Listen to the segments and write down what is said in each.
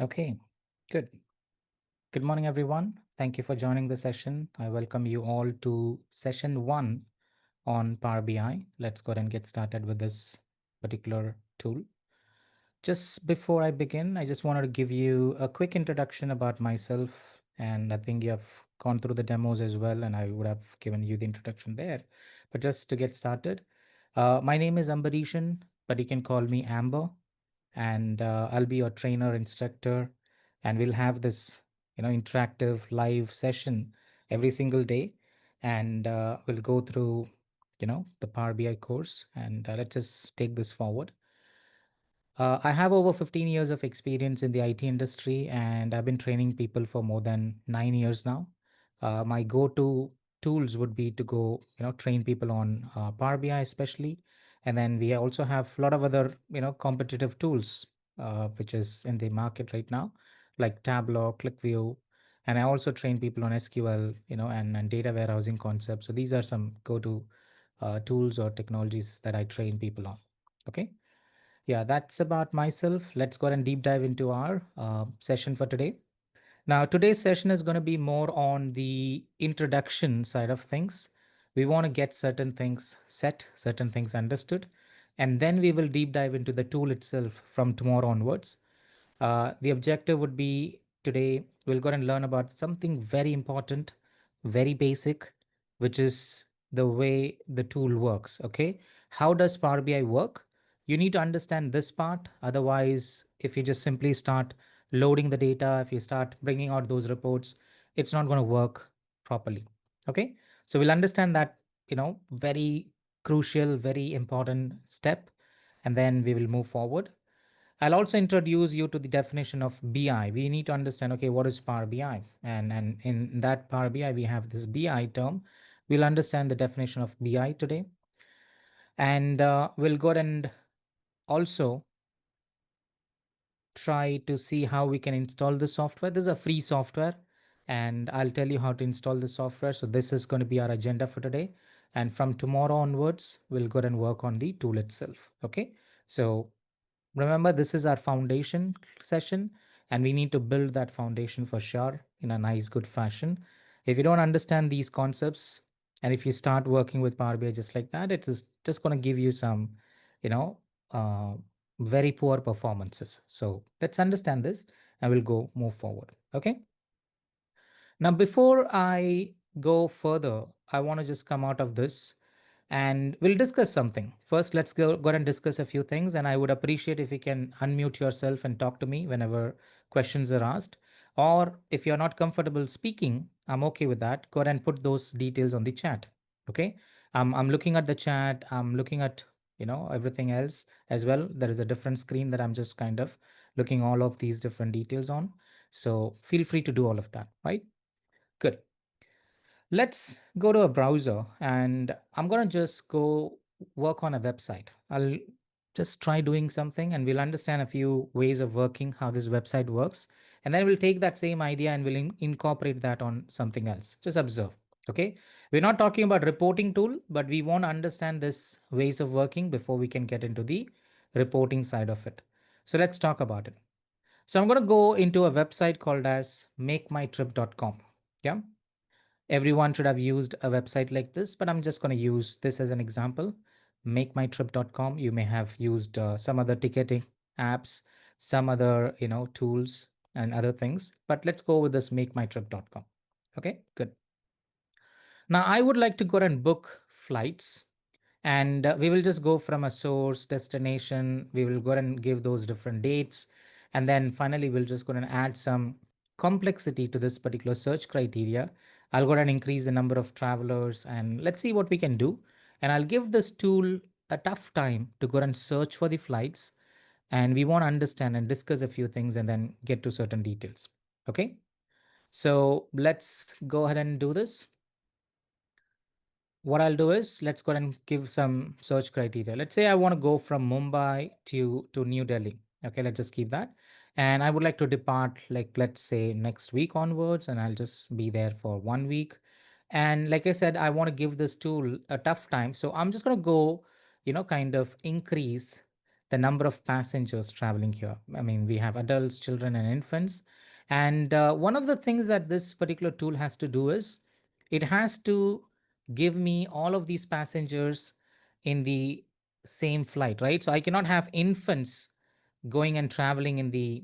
Okay, good. Good morning, everyone. Thank you for joining the session. I welcome you all to session 1 on Power BI. Let's go ahead and get started with this particular tool. Just before I begin, I just wanted to give you a quick introduction about myself. And I think you have gone through the demos as well, and I would have given you the introduction there. But just to get started, my name is Ambarishan, but you can call me Amber, and I'll be your trainer, instructor, and we'll have this, interactive live session every single day, and we'll go through, the Power BI course, and let's just take this forward. I have over 15 years of experience in the IT industry, and I've been training people for more than 9 years now. My go-to tools would be to go, train people on Power BI especially, and then we also have a lot of other, competitive tools, which is in the market right now, like Tableau, ClickView, and I also train people on SQL, and data warehousing concepts. So these are some go-to tools or technologies that I train people on. Okay. Yeah, that's about myself. Let's go ahead and deep dive into our session for today. Now, today's session is going to be more on the introduction side of things. We want to get certain things set, certain things understood, and then we will deep dive into the tool itself from tomorrow onwards. The objective would be today we'll go and learn about something very important, very basic, which is the way the tool works. Okay. How does Power BI work? You need to understand this part. Otherwise, if you just simply start loading the data, if you start bringing out those reports, it's not going to work properly. Okay. So we'll understand that, very crucial, very important step, and then we will move forward. I'll also introduce you to the definition of BI. We need to understand, okay, what is Power BI? And in that Power BI, we have this BI term. We'll understand the definition of BI today. And we'll go ahead and also try to see how we can install the software. This is a free software, and I'll tell you how to install the software. So this is going to be our agenda for today. And from tomorrow onwards, we'll go ahead and work on the tool itself. Okay. So remember, this is our foundation session, and we need to build that foundation for sure in a nice, good fashion. If you don't understand these concepts, and if you start working with Power BI just like that, it is just going to give you some, you know, uh, very poor performances. So let's understand this, and we'll go move forward. Okay. Now, before I go further, I want to just come out of this and we'll discuss something. First, let's go and discuss a few things. And I would appreciate if you can unmute yourself and talk to me whenever questions are asked. Or if you're not comfortable speaking, I'm okay with that. Go ahead and put those details on the chat. Okay. I'm looking at the chat. I'm looking at, everything else as well. There is a different screen that I'm just kind of looking all of these different details on. So feel free to do all of that, right? Good. Let's go to a browser and I'm going to just go work on a website. I'll just try doing something and we'll understand a few ways of working, how this website works. And then we'll take that same idea and we'll incorporate that on something else. Just observe. Okay. We're not talking about reporting tool, but we want to understand this ways of working before we can get into the reporting side of it. So let's talk about it. So I'm going to go into a website called as makemytrip.com. Yeah. Everyone should have used a website like this, but I'm just going to use this as an example. Makemytrip.com. You may have used some other ticketing apps, some other, tools and other things, but let's go with this makemytrip.com. Okay, good. Now I would like to go and book flights, and we will just go from a source destination. We will go and give those different dates, and then finally we'll just go and add some complexity to this particular search criteria. I'll go and increase the number of travelers, and let's see what we can do. And I'll give this tool a tough time to go and search for the flights, and we want to understand and discuss a few things and then get to certain details. Okay, so let's go ahead and do this. What I'll do is let's go and give some search criteria. Let's say I want to go from Mumbai to New Delhi. Okay, let's just keep that. And I would like to depart, like, let's say next week onwards, and I'll just be there for 1 week. And like I said, I want to give this tool a tough time. So I'm just going to go, kind of increase the number of passengers traveling here. I mean, we have adults, children, and infants. And one of the things that this particular tool has to do is it has to give me all of these passengers in the same flight, right? So I cannot have infants going and traveling in the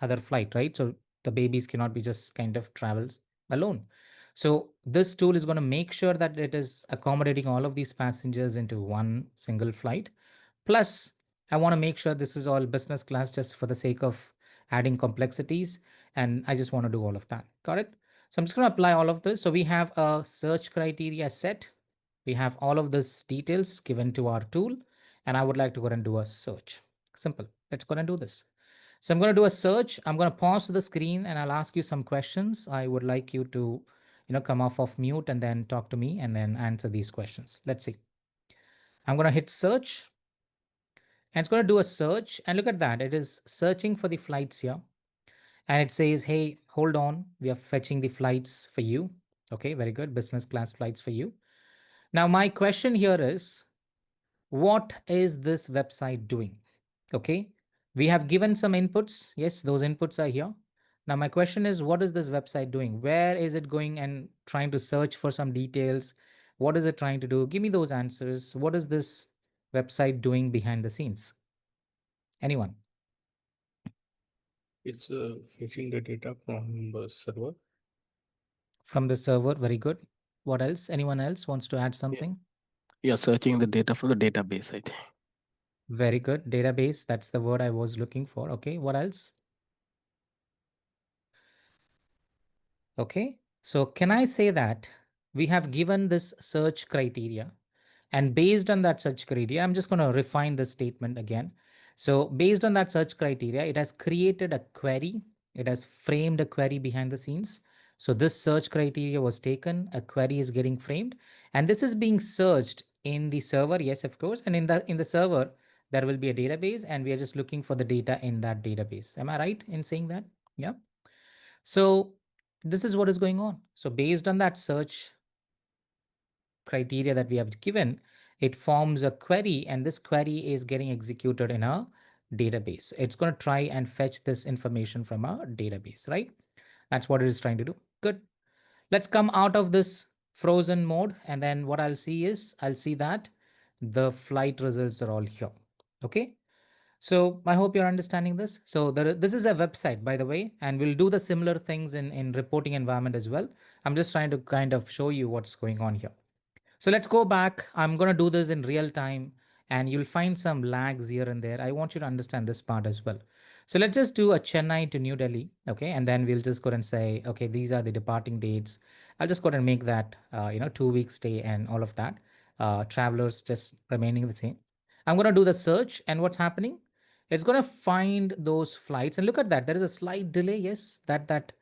other flight, right? So the babies cannot be just kind of travels alone. So this tool is going to make sure that it is accommodating all of these passengers into one single flight. Plus, I want to make sure this is all business class just for the sake of adding complexities. And I just want to do all of that. Got it? So I'm just going to apply all of this. So we have a search criteria set. We have all of this details given to our tool. And I would like to go and do a search. Simple. Let's go and do this. So I'm going to do a search. I'm going to pause the screen and I'll ask you some questions. I would like you to, come off of mute and then talk to me and then answer these questions. Let's see. I'm going to hit search and it's going to do a search. And look at that. It is searching for the flights here. And it says, hey, hold on. We are fetching the flights for you. Okay, very good. Business class flights for you. Now, my question here is, what is this website doing? Okay, we have given some inputs. Yes, those inputs are here. Now, my question is, what is this website doing? Where is it going and trying to search for some details? What is it trying to do? Give me those answers. What is this website doing behind the scenes? Anyone? It's fetching the data from the server. From the server. Very good. What else? Anyone else wants to add Yeah, something? you're searching the data from the database, I think. Very good. Database. That's the word I was looking for. Okay. What else? Okay. So can I say that we have given this search criteria, and based on that search criteria, I'm just going to refine the statement again. So based on that search criteria, it has created a query. It has framed a query behind the scenes. So this search criteria was taken, a query is getting framed, and this is being searched in the server. Yes, of course. And in the server, there will be a database, and we are just looking for the data in that database. Am I right in saying that? Yeah. So this is what is going on. So based on that search criteria that we have given, it forms a query, and this query is getting executed in a database. It's going to try and fetch this information from a database, right? That's what it is trying to do. Good. Let's come out of this frozen mode. And then what I'll see is I'll see that the flight results are all here. Okay. So I hope you're understanding this. So this is a website, by the way, and we'll do the similar things in reporting environment as well. I'm just trying to kind of show you what's going on here. So let's go back. I'm going to do this in real time and you'll find some lags here and there. I want you to understand this part as well. So let's just do a Chennai to New Delhi. Okay. And then we'll just go and say, okay, these are the departing dates. I'll just go and make that, 2 week stay and all of that. Travelers just remaining the same. I'm going to do the search and what's happening? It's going to find those flights and look at that. There is a slight delay. Yes, that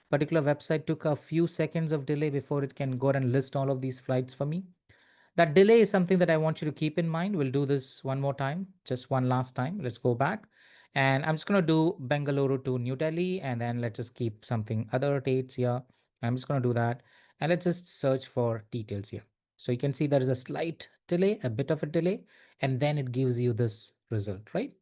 particular website took a few seconds of delay before it can go and list all of these flights for me. That delay is something that I want you to keep in mind. We'll do this one more time, just one last time. Let's go back. And I'm just going to do Bengaluru to New Delhi. And then let's just keep something other dates here. I'm just going to do that. And let's just search for details here. So you can see there is a slight delay, a bit of a delay, and then it gives you this result, right?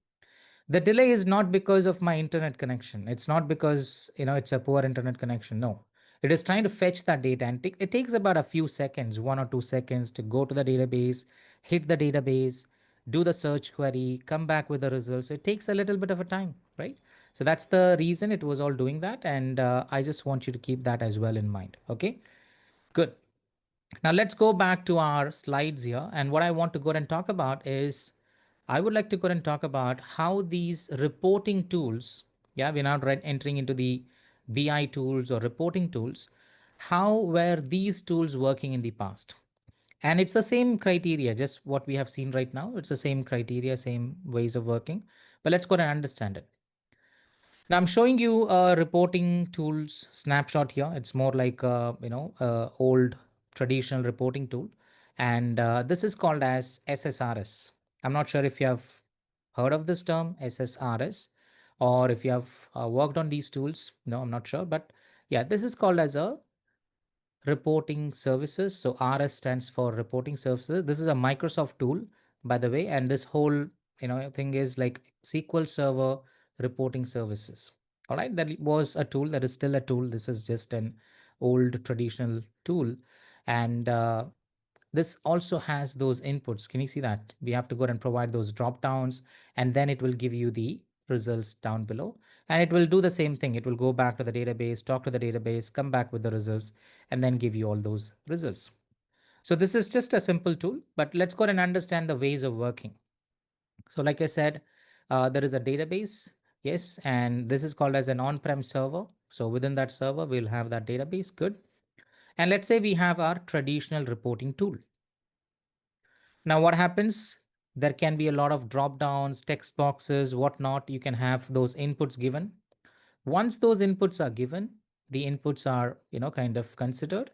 The delay is not because of my internet connection. It's not because, it's a poor internet connection. No, it is trying to fetch that data and it takes about a few seconds, 1 or 2 seconds to go to the database, hit the database, do the search query, come back with the results. So it takes a little bit of a time, right? So that's the reason it was all doing that. And I just want you to keep that as well in mind. Okay, good. Now let's go back to our slides here. And what I want to go and talk about is I would like to go and talk about how these reporting tools, yeah, we're now entering into the BI tools or reporting tools. How were these tools working in the past? And it's the same criteria, just what we have seen right now. It's the same criteria, same ways of working. But let's go and understand it. Now I'm showing you a reporting tools snapshot here. It's more like old traditional reporting tool, and this is called as SSRS. I'm not sure if you have heard of this term SSRS, or if you have worked on these tools. No, I'm not sure, but yeah, this is called as a reporting services. So RS stands for reporting services. This is a Microsoft tool, by the way, and this whole thing is like SQL Server reporting services. All right, that was a tool, that is still a tool. This is just an old traditional tool, and this also has those inputs. Can you see that? We have to go and provide those drop downs, and then it will give you the results down below. And it will do the same thing. It will go back to the database, talk to the database, come back with the results, and then give you all those results. So this is just a simple tool, but let's go and understand the ways of working. So like I said, there is a database, yes, and this is called as an on-prem server. So within that server, we'll have that database, good. And let's say we have our traditional reporting tool. Now what happens? There can be a lot of drop downs, text boxes, whatnot. You can have those inputs given. Once those inputs are given, the inputs are, kind of considered.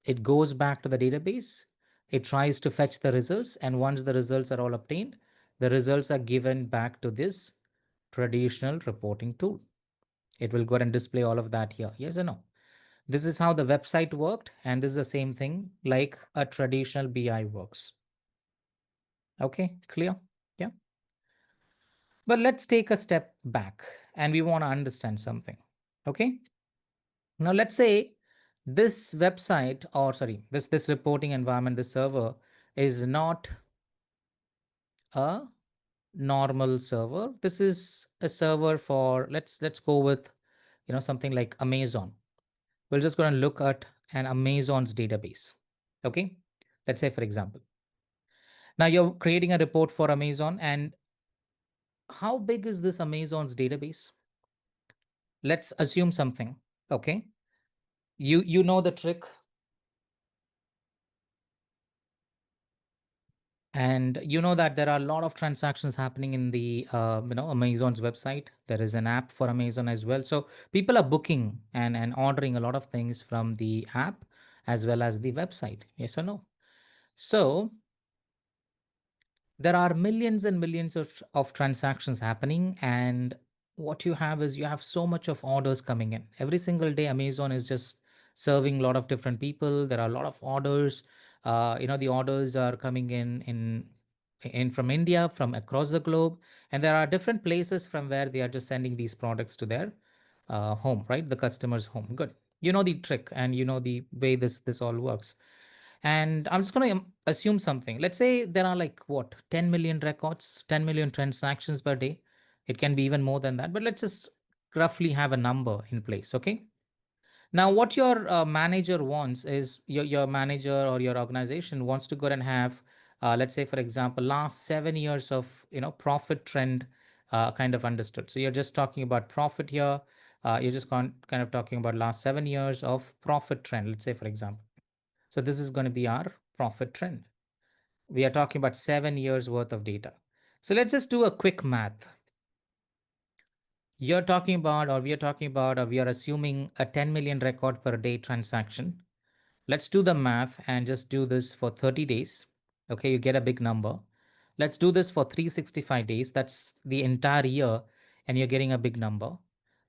It goes back to the database. It tries to fetch the results. And once the results are all obtained, the results are given back to this traditional reporting tool. It will go ahead and display all of that here. Yes or no? This is how the website worked. And this is the same thing like a traditional BI works. Okay, clear? Yeah. But let's take a step back and we want to understand something. Okay. Now let's say this website, or sorry, this reporting environment, this server is not a normal server. This is a server for, let's go with, something like Amazon. We'll just go and look at an Amazon's database. Okay. Let's say, for example, now you're creating a report for Amazon, and how big is this Amazon's database? Let's assume something. Okay. You know the trick. And you know that there are a lot of transactions happening in the Amazon's website. There is an app for Amazon as well. So people are booking and ordering a lot of things from the app as well as the website. Yes or no? So there are millions and millions of transactions happening, and what you have is you have so much of orders coming in every single day. Amazon is just serving a lot of different people. There are a lot of orders. The orders are coming in from India, from across the globe, and there are different places from where they are just sending these products to their home, right? The customer's home. Good. You know the trick, and you know the way this all works. And I'm just going to assume something. Let's say there are like what, 10 million records, 10 million transactions per day. It can be even more than that, but let's just roughly have a number in place. Okay. Now, what your manager wants is your manager or your organization wants to go and have, let's say, for example, last 7 years of profit trend kind of understood. So you're just talking about profit here. You're just kind of talking about last 7 years of profit trend. Let's say, for example. So this is going to be our profit trend. We are talking about 7 years worth of data. So let's just do a quick math. You're talking about, or we are talking about, or we are assuming a 10 million record per day transaction. Let's do the math and just do this for 30 days. Okay, you get a big number. Let's do this for 365 days. That's the entire year, and you're getting a big number.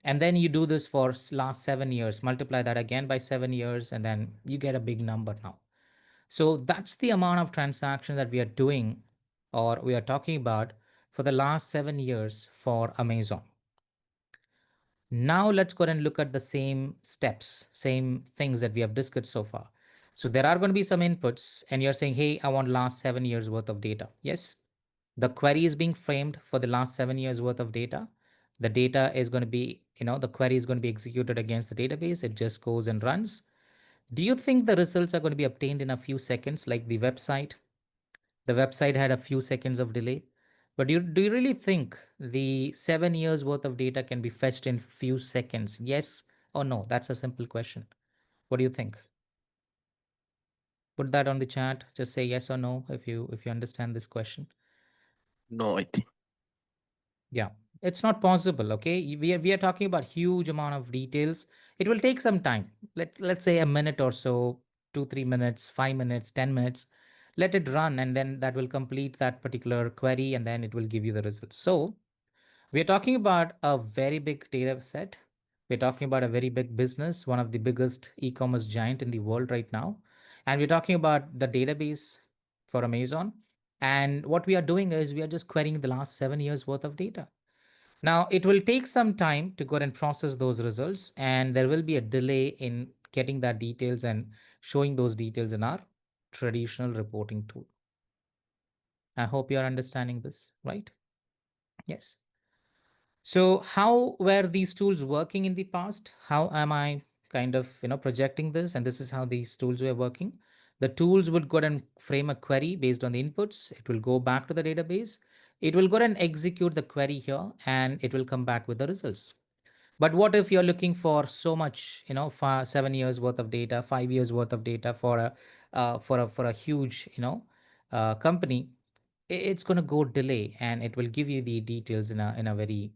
And then you do this for last 7 years, multiply that again by 7 years, and then you get a big number now. So that's the amount of transaction that we are doing, or we are talking about for the last 7 years for Amazon. Now let's go ahead and look at the same steps, same things that we have discussed so far. So there are going to be some inputs, and you're saying, hey, I want last 7 years worth of data. Yes. The query is being framed for the last 7 years worth of data. The data is going to be, the query is going to be executed against the database. It just goes and runs. Do you think the results are going to be obtained in a few seconds like the website? The website had a few seconds of delay. But do you really think the 7 years worth of data can be fetched in few seconds? Yes or no? That's a simple question. What do you think? Put that on the chat. Just say yes or no if you understand this question. No, I think. Yeah, it's not possible. Okay, we are talking about huge amount of details. It will take some time. Let's say a minute or so, 2 3 minutes, 5 minutes, 10 minutes. Let it run, and then that will complete that particular query, and then it will give you the results. So we are talking about a very big data set. We're talking about a very big business, one of the biggest e-commerce giant in the world right now, and we're talking about the database for Amazon. And what we are doing is we are just querying the last 7 years worth of data. Now, it will take some time to go and process those results, and there will be a delay in getting that details and showing those details in our traditional reporting tool. I hope you are understanding this, right? Yes. So how were these tools working in the past? How am I kind of, projecting this? And this is how these tools were working. The tools would go and frame a query based on the inputs. It will go back to the database. It will go and execute the query here, and it will come back with the results. But what if you're looking for so much, 7 years worth of data, 5 years worth of data for a huge, company? It's going to go delay, and it will give you the details in a very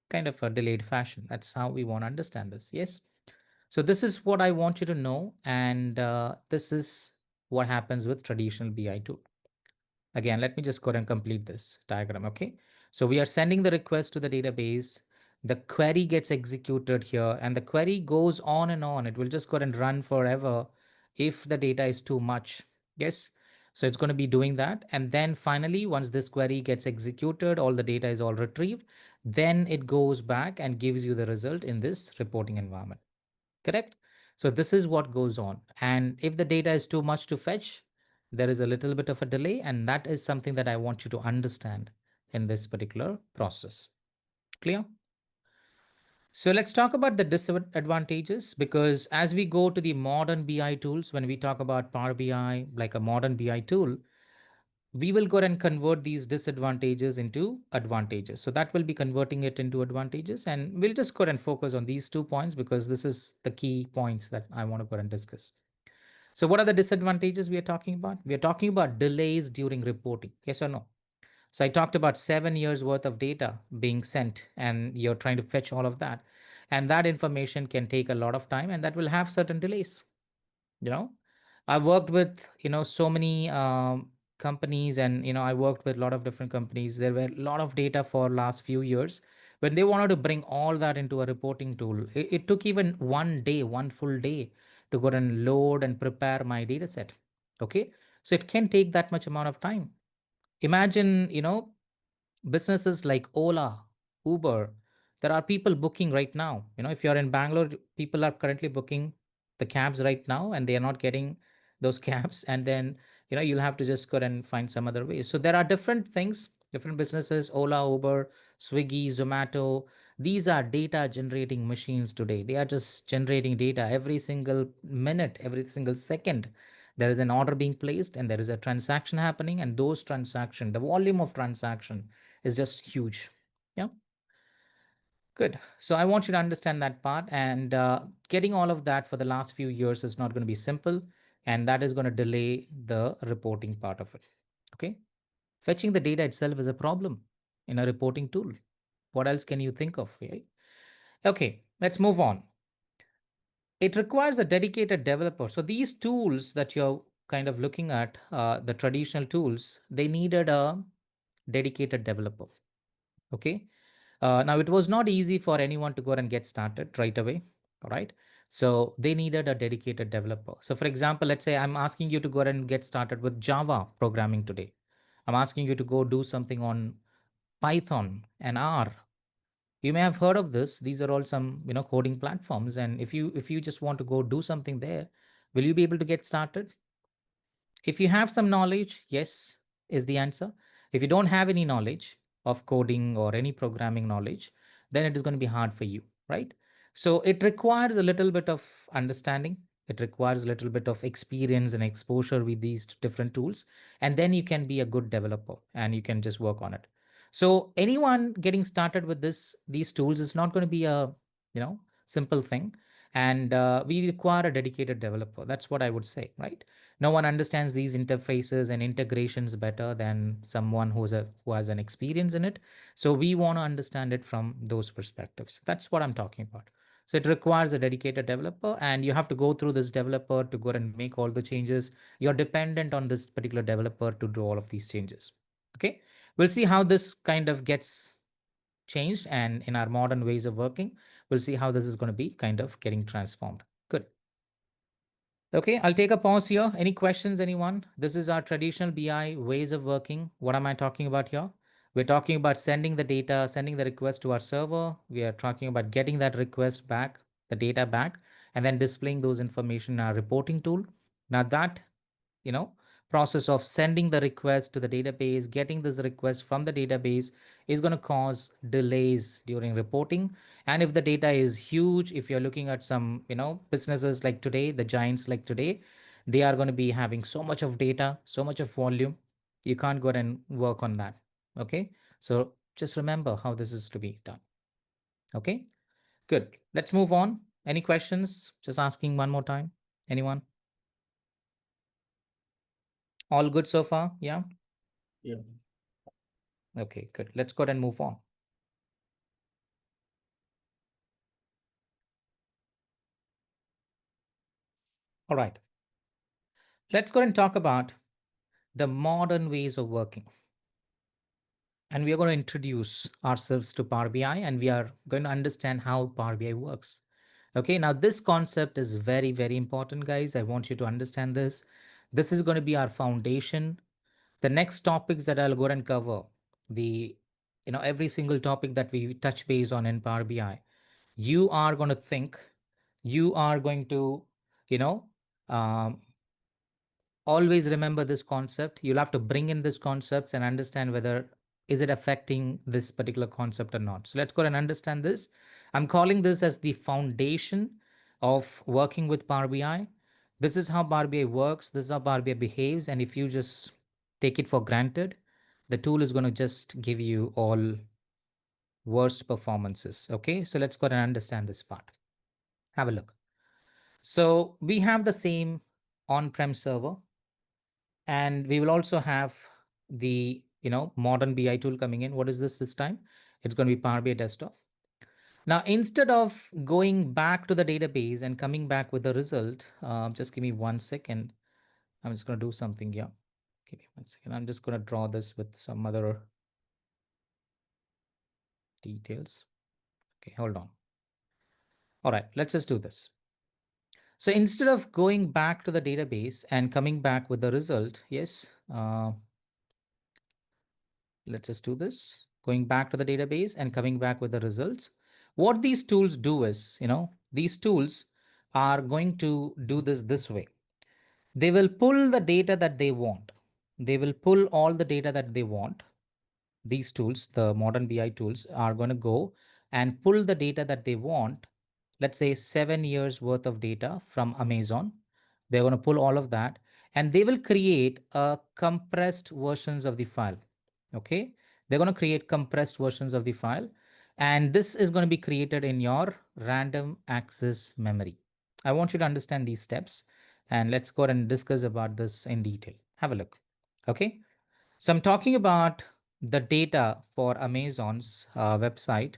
kind of a delayed fashion. That's how we want to understand this. Yes. So this is what I want you to know, and this is what happens with traditional BI tool. Again, let me just go ahead and complete this diagram. Okay. So we are sending the request to the database. The query gets executed here, and the query goes on and on. It will just go ahead and run forever if the data is too much. Yes. So it's going to be doing that. And then finally, once this query gets executed, all the data is all retrieved, then it goes back and gives you the result in this reporting environment. Correct? So this is what goes on. And if the data is too much to fetch, there is a little bit of a delay. And that is something that I want you to understand in this particular process. Clear? So let's talk about the disadvantages, because as we go to the modern BI tools, when we talk about Power BI, like a modern BI tool, we will go and convert these disadvantages into advantages. So that will be converting it into advantages. And we'll just go and focus on these 2 points because this is the key points that I want to go and discuss. So what are the disadvantages we are talking about? We are talking about delays during reporting. Yes or no? So I talked about 7 years worth of data being sent, and you're trying to fetch all of that. And that information can take a lot of time, and that will have certain delays. you know I worked with so many companies, and I worked with a lot of different companies. There were a lot of data for last few years. When they wanted to bring all that into a reporting tool, it took even one day, one full day, to go and load and prepare my data set. Okay. So it can take that much amount of time. Imagine, businesses like Ola, Uber, there are people booking right now. If you're in Bangalore, people are currently booking the cabs right now, and they are not getting those cabs. And then, you'll have to just go and find some other way. So there are different things, different businesses, Ola, Uber, Swiggy, Zomato. These are data generating machines today. They are just generating data every single minute, every single second. There is an order being placed, and there is a transaction happening, and those transaction, the volume of transaction is just huge. Yeah. Good. So I want you to understand that part, and getting all of that for the last few years is not going to be simple, and that is going to delay the reporting part of it. Okay. Fetching the data itself is a problem in a reporting tool. What else can you think of? Right? Okay, let's move on. It requires a dedicated developer. So these tools that you're kind of looking at, the traditional tools, they needed a dedicated developer. Okay. Now it was not easy for anyone to go and get started right away. All right. So they needed a dedicated developer. So for example, let's say I'm asking you to go and get started with Java programming today. I'm asking you to go do something on Python and R. You may have heard of this. These are all some, coding platforms. And if you just want to go do something there, will you be able to get started? If you have some knowledge, yes, is the answer. If you don't have any knowledge of coding or any programming knowledge, then it is going to be hard for you, right? So it requires a little bit of understanding. It requires a little bit of experience and exposure with these different tools. And then you can be a good developer and you can just work on it. So anyone getting started with these tools is not going to be a, simple thing. And we require a dedicated developer. That's what I would say, right? No one understands these interfaces and integrations better than someone who has an experience in it. So we want to understand it from those perspectives. That's what I'm talking about. So it requires a dedicated developer, and you have to go through this developer to go and make all the changes. You're dependent on this particular developer to do all of these changes. Okay. We'll see how this kind of gets changed, and in our modern ways of working, we'll see how this is going to be kind of getting transformed. Good. Okay, I'll take a pause here. Any questions, anyone? This is our traditional BI ways of working. What am I talking about here? We're talking about sending the data, sending the request to our server. We are talking about getting that request back, the data back, and then displaying those information in our reporting tool. Now that, you know, process of sending the request to the database, getting this request from the database is going to cause delays during reporting. And if the data is huge, if you're looking at some, businesses like today, the giants like today, they are going to be having so much of data, so much of volume. You can't go and work on that. Okay. So just remember how this is to be done. Okay. Good. Let's move on. Any questions? Just asking one more time. Anyone? All good so far? Yeah. Yeah. Okay, good. Let's go ahead and move on. All right. Let's go ahead and talk about the modern ways of working. And we are going to introduce ourselves to Power BI and we are going to understand how Power BI works. Okay, now this concept is very, very important, guys. I want you to understand this. This is going to be our foundation. The next topics that I'll go ahead and cover, every single topic that we touch base on in Power BI, you are going to think, you are going to, you know, um, always remember this concept. You'll have to bring in these concepts and understand whether is it affecting this particular concept or not. So let's go and understand this. I'm calling this as the foundation of working with Power BI. This is how Power BI works. This is how Power BI behaves. And if you just take it for granted, the tool is going to just give you all worst performances. Okay, so let's go and understand this part. Have a look. So we have the same on-prem server, and we will also have the modern BI tool coming in. What is this time? It's going to be Power BI Desktop. Now, instead of going back to the database and coming back with the result, just give me 1 second. I'm just going to do something here. Give me 1 second. I'm just going to draw this with some other details. Okay, hold on. All right, let's just do this. So instead of going back to the database and coming back with the result, yes, let's just do this. Going back to the database and coming back with the results. What these tools do is, these tools are going to do this way. They will pull the data that they want. They will pull all the data that they want. These tools, the modern BI tools, are going to go and pull the data that they want. Let's say 7 years worth of data from Amazon. They're going to pull all of that and they will create a compressed versions of the file. Okay. They're going to create compressed versions of the file. And this is going to be created in your random access memory. I want you to understand these steps and let's go and discuss about this in detail. Have a look. Okay. So I'm talking about the data for Amazon's website,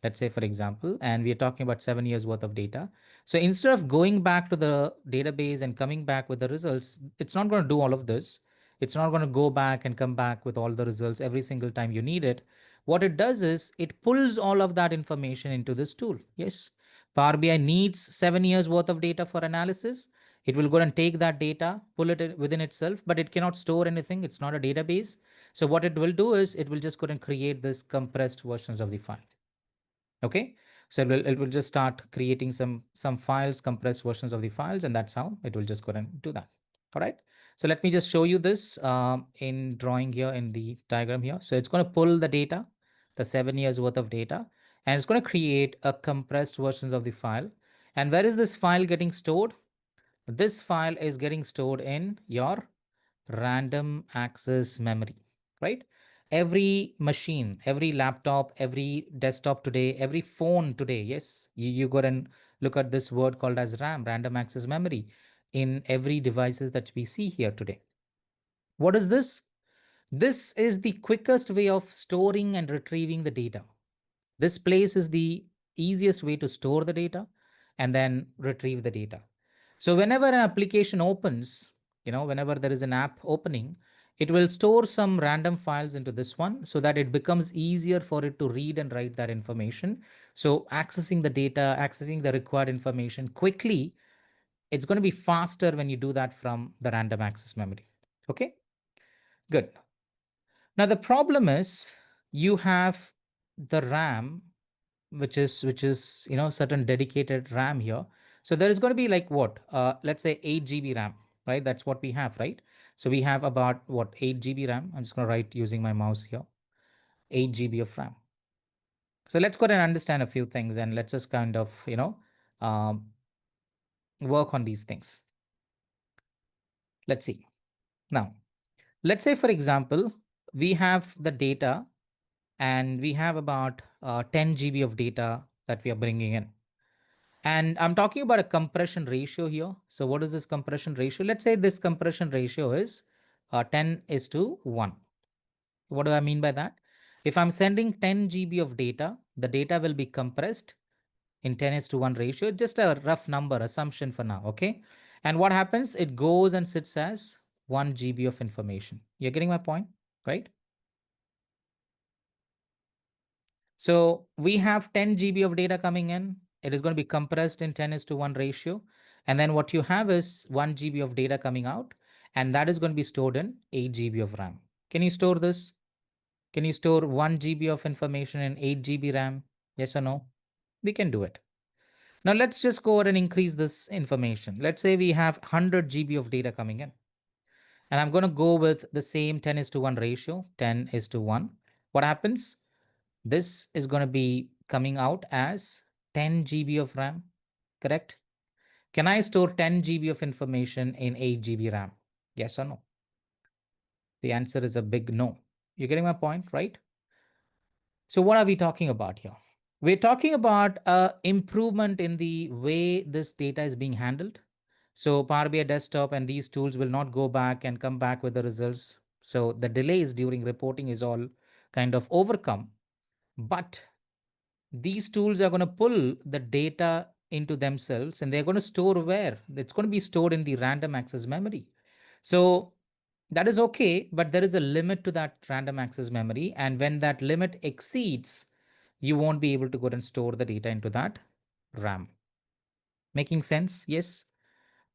let's say, for example, and we're talking about 7 years worth of data. So instead of going back to the database and coming back with the results, it's not going to do all of this. It's not going to go back and come back with all the results every single time you need it. What it does is it pulls all of that information into this tool. Yes, Power BI needs 7 years worth of data for analysis. It will go and take that data, pull it within itself, but it cannot store anything. It's not a database. So what it will do is it will just go and create this compressed versions of the file. Okay. So it will just start creating some files, compressed versions of the files, and that's how it will just go and do that. All right. So let me just show you this in drawing here in the diagram here. So it's going to pull the data, the 7 years worth of data, and it's going to create a compressed versions of the file. And where is this file getting stored? This file is getting stored in your random access memory, right? Every machine, every laptop, every desktop today, every phone today, yes, you go and look at this word called as RAM, random access memory, in every devices that we see here today. What is this? This is the quickest way of storing and retrieving the data. This place is the easiest way to store the data and then retrieve the data. So whenever an application opens, whenever there is an app opening, it will store some random files into this one so that it becomes easier for it to read and write that information. So accessing the data, accessing the required information quickly It's going to be faster when you do that from the random access memory. Okay, good. Now the problem is you have the RAM, which is certain dedicated RAM here. So there is going to be like what? Let's say 8 GB RAM, right? That's what we have, right? So we have about what, 8 GB RAM. I'm just going to write using my mouse here, 8 GB of RAM. So let's go ahead and understand a few things, and let's just kind of um, work on these things. Let's see. Now, let's say for example, we have the data and we have about 10 GB of data that we are bringing in. And I'm talking about a compression ratio here. So what is this compression ratio? Let's say this compression ratio is 10:1. What do I mean by that? If I'm sending 10 GB of data, the data will be compressed in 10:1 ratio. Just a rough number assumption for now, okay? And what happens? It goes and sits as 1 GB of information. You're getting my point, right? So we have 10 GB of data coming in. It is going to be compressed in 10:1 ratio. And then what you have is 1 GB of data coming out, and that is going to be stored in 8 GB of RAM. Can you store this? Can you store 1 GB of information in 8 GB RAM? Yes or no? We can do it. Now let's just go ahead and increase this information. Let's say we have 100 GB of data coming in. And I'm going to go with the same 10:1 ratio, 10:1. What happens? This is going to be coming out as 10 GB of RAM, correct? Can I store 10 GB of information in 8 GB RAM? Yes or no? The answer is a big no. You're getting my point, right? So what are we talking about here? We're talking about improvement in the way this data is being handled. So Power BI desktop and these tools will not go back and come back with the results. So the delays during reporting is all kind of overcome. But these tools are going to pull the data into themselves, and they're going to store where? It's going to be stored in the random access memory. So that is okay, but there is a limit to that random access memory. And when that limit exceeds, you won't be able to go and store the data into that RAM. Making sense? Yes.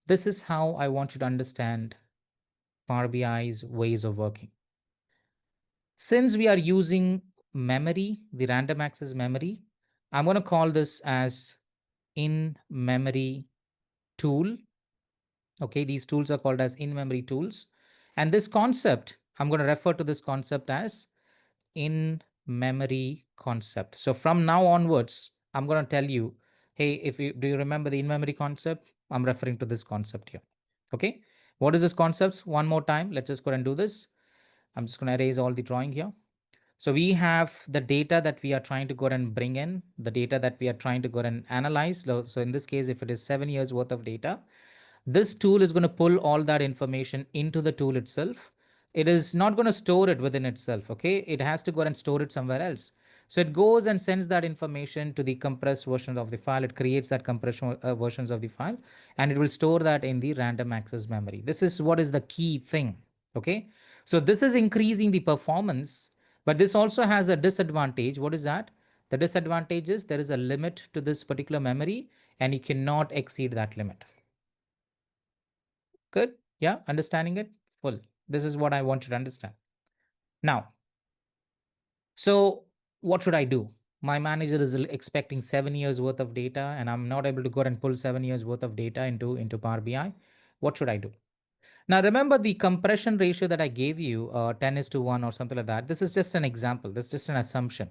This is how I want you to understand Power BI's ways of working. Since we are using memory, the random access memory, I'm going to call this as in-memory tool. Okay, these tools are called as in-memory tools. And this concept, I'm going to refer to this concept as in-memory concept. So from now onwards, I'm going to tell you, hey, do you remember the in-memory concept? I'm referring to this concept here. Okay, what is this concept? One more time, let's just go and do this. I'm just going to erase all the drawing here. So we have the data that we are trying to go and bring in, the data that we are trying to go and analyze. So in this case, if it is 7 years worth of data, this tool is going to pull all that information into the tool itself. It is not going to store it within itself. Okay, it has to go and store it somewhere else. So it goes and sends that information to the compressed version of the file. It creates that compression versions of the file, and it will store that in the random access memory. This is what is the key thing. Okay, so this is increasing the performance, but this also has a disadvantage. What is that? The disadvantage is there is a limit to this particular memory, and you cannot exceed that limit. Good. Yeah, understanding it full. This is what I want you to understand. Now, so what should I do? My manager is expecting 7 years worth of data, and I'm not able to go and pull 7 years worth of data into Power BI. What should I do? Now, remember the compression ratio that I gave you, 10:1 or something like that. This is just an example. This is just an assumption.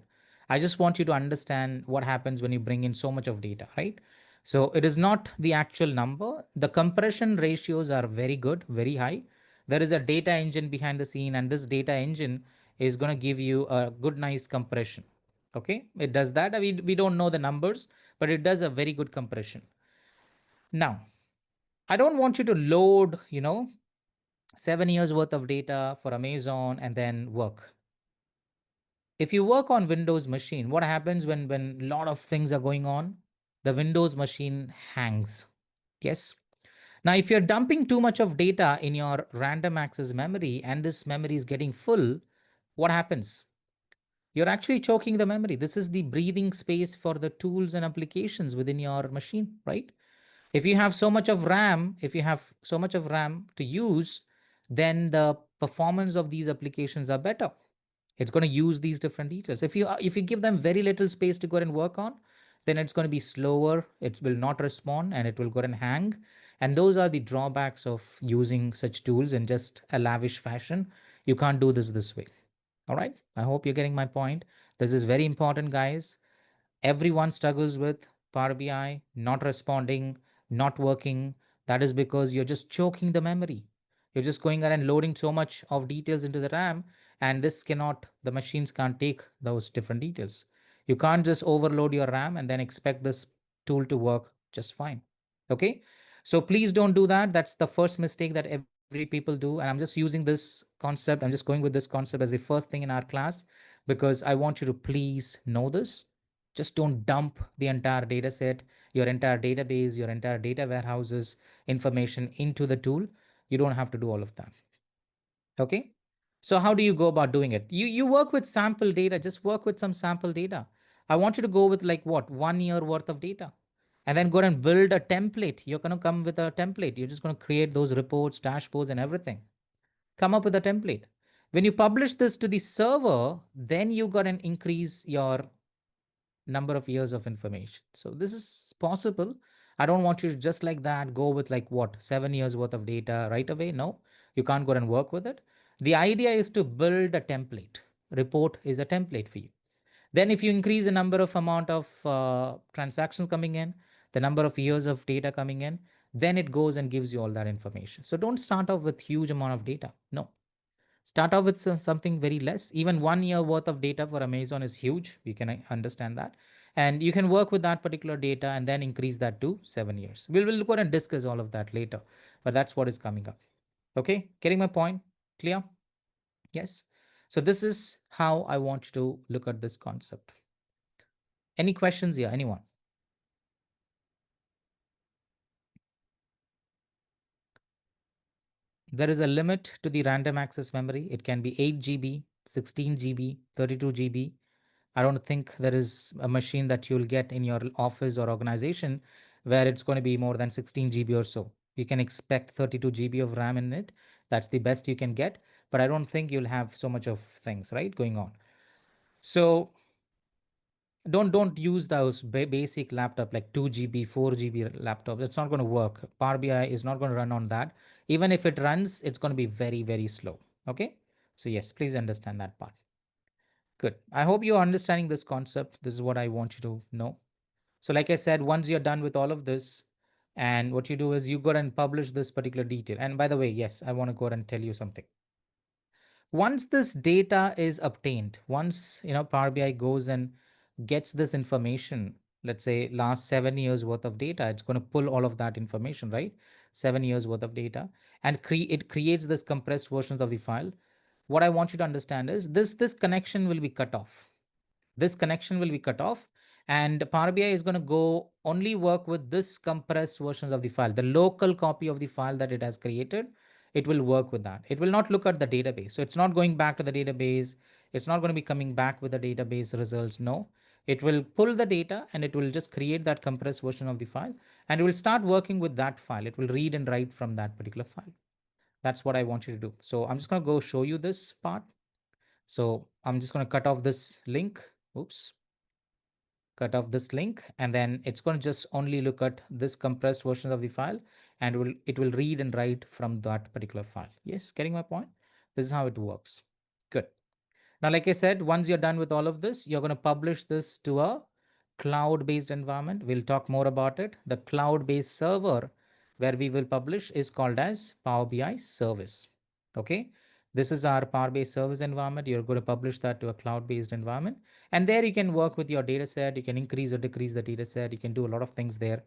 I just want you to understand what happens when you bring in so much of data, right? So it is not the actual number. The compression ratios are very good, very high. There is a data engine behind the scene, and this data engine is going to give you a good, nice compression. Okay, it does that. We don't know the numbers, but it does a very good compression. Now, I don't want you to load, 7 years worth of data for Amazon and then work. If you work on Windows machine, what happens when a lot of things are going on? The Windows machine hangs. Yes. Now, if you're dumping too much of data in your random access memory and this memory is getting full, what happens? You're actually choking the memory. This is the breathing space for the tools and applications within your machine, right? If you have so much of RAM, if you have so much of RAM to use, then the performance of these applications are better. It's going to use these different details. If you give them very little space to go and work on, then it's going to be slower. It will not respond and it will go and hang. And those are the drawbacks of using such tools in just a lavish fashion. You can't do this way. All right. I hope you're getting my point. This is very important, guys. Everyone struggles with Power BI not responding, not working. That is because you're just choking the memory. You're just going around and loading so much of details into the RAM, and the machines can't take those different details. You can't just overload your RAM and then expect this tool to work just fine. Okay. So please don't do that. That's the first mistake that every people do. And I'm just using this concept. I'm just going with this concept as the first thing in our class because I want you to please know this. Just don't dump the entire data set, your entire database, your entire data warehouses information into the tool. You don't have to do all of that. Okay. So how do you go about doing it? You work with sample data, just work with some sample data. I want you to go with like what, 1 year worth of data and then go and build a template. You're going to come with a template. You're just going to create those reports, dashboards and everything. Come up with a template. When you publish this to the server, then you got an increase your number of years of information. So this is possible. I don't want you to just like that go with like what, 7 years worth of data right away. No, you can't go and work with it. The idea is to build a template. Report is a template for you. Then if you increase the number of amount of transactions coming in, the number of years of data coming in, then it goes and gives you all that information. So don't start off with huge amount of data. No, start off with something very less. Even 1 year worth of data for Amazon is huge. You can understand that. And you can work with that particular data and then increase that to 7 years. We'll go and discuss all of that later, but that's what is coming up. Okay, getting my point? Clear? Yes. So this is how I want you to look at this concept. Any questions here? Anyone? There is a limit to the random access memory. It can be 8 GB, 16 GB, 32 GB. I don't think there is a machine that you'll get in your office or organization where it's going to be more than 16 GB or so. You can expect 32 GB of RAM in it. That's the best you can get. But I don't think you'll have so much of things, right, going on. So don't use those basic laptop like 2 GB, 4 GB laptop. It's not going to work. Power BI is not going to run on that. Even if it runs, it's going to be very, very slow. Okay. So yes, please understand that part. Good. I hope you're understanding this concept. This is what I want you to know. So like I said, once you're done with all of this, and what you do is you go and publish this particular detail. And by the way, yes, I want to go and tell you something. Once this data is obtained, once Power BI goes and gets this information, let's say last 7 years worth of data, it's going to pull all of that information, right? 7 years worth of data, and it creates this compressed versions of the file. What I want you to understand is this connection will be cut off. This connection will be cut off, and Power BI is going to go only work with this compressed versions of the file, the local copy of the file that it has created. It will work with that. It will not look at the database. So it's not going back to the database. It's not going to be coming back with the database results. No, it will pull the data and it will just create that compressed version of the file, and it will start working with that file. It will read and write from that particular file. That's what I want you to do. So I'm just going to go show you this part. So I'm just going to cut off this link. Oops. Cut off this link, and then it's going to just only look at this compressed version of the file, and it will read and write from that particular file. Yes, getting my point? This is how it works. Good. Now, like I said, once you're done with all of this, you're going to publish this to a cloud-based environment. We'll talk more about it. The cloud-based server where we will publish is called as Power BI service. Okay. This is our Power BI service environment. You're going to publish that to a cloud-based environment. And there you can work with your data set. You can increase or decrease the data set. You can do a lot of things there.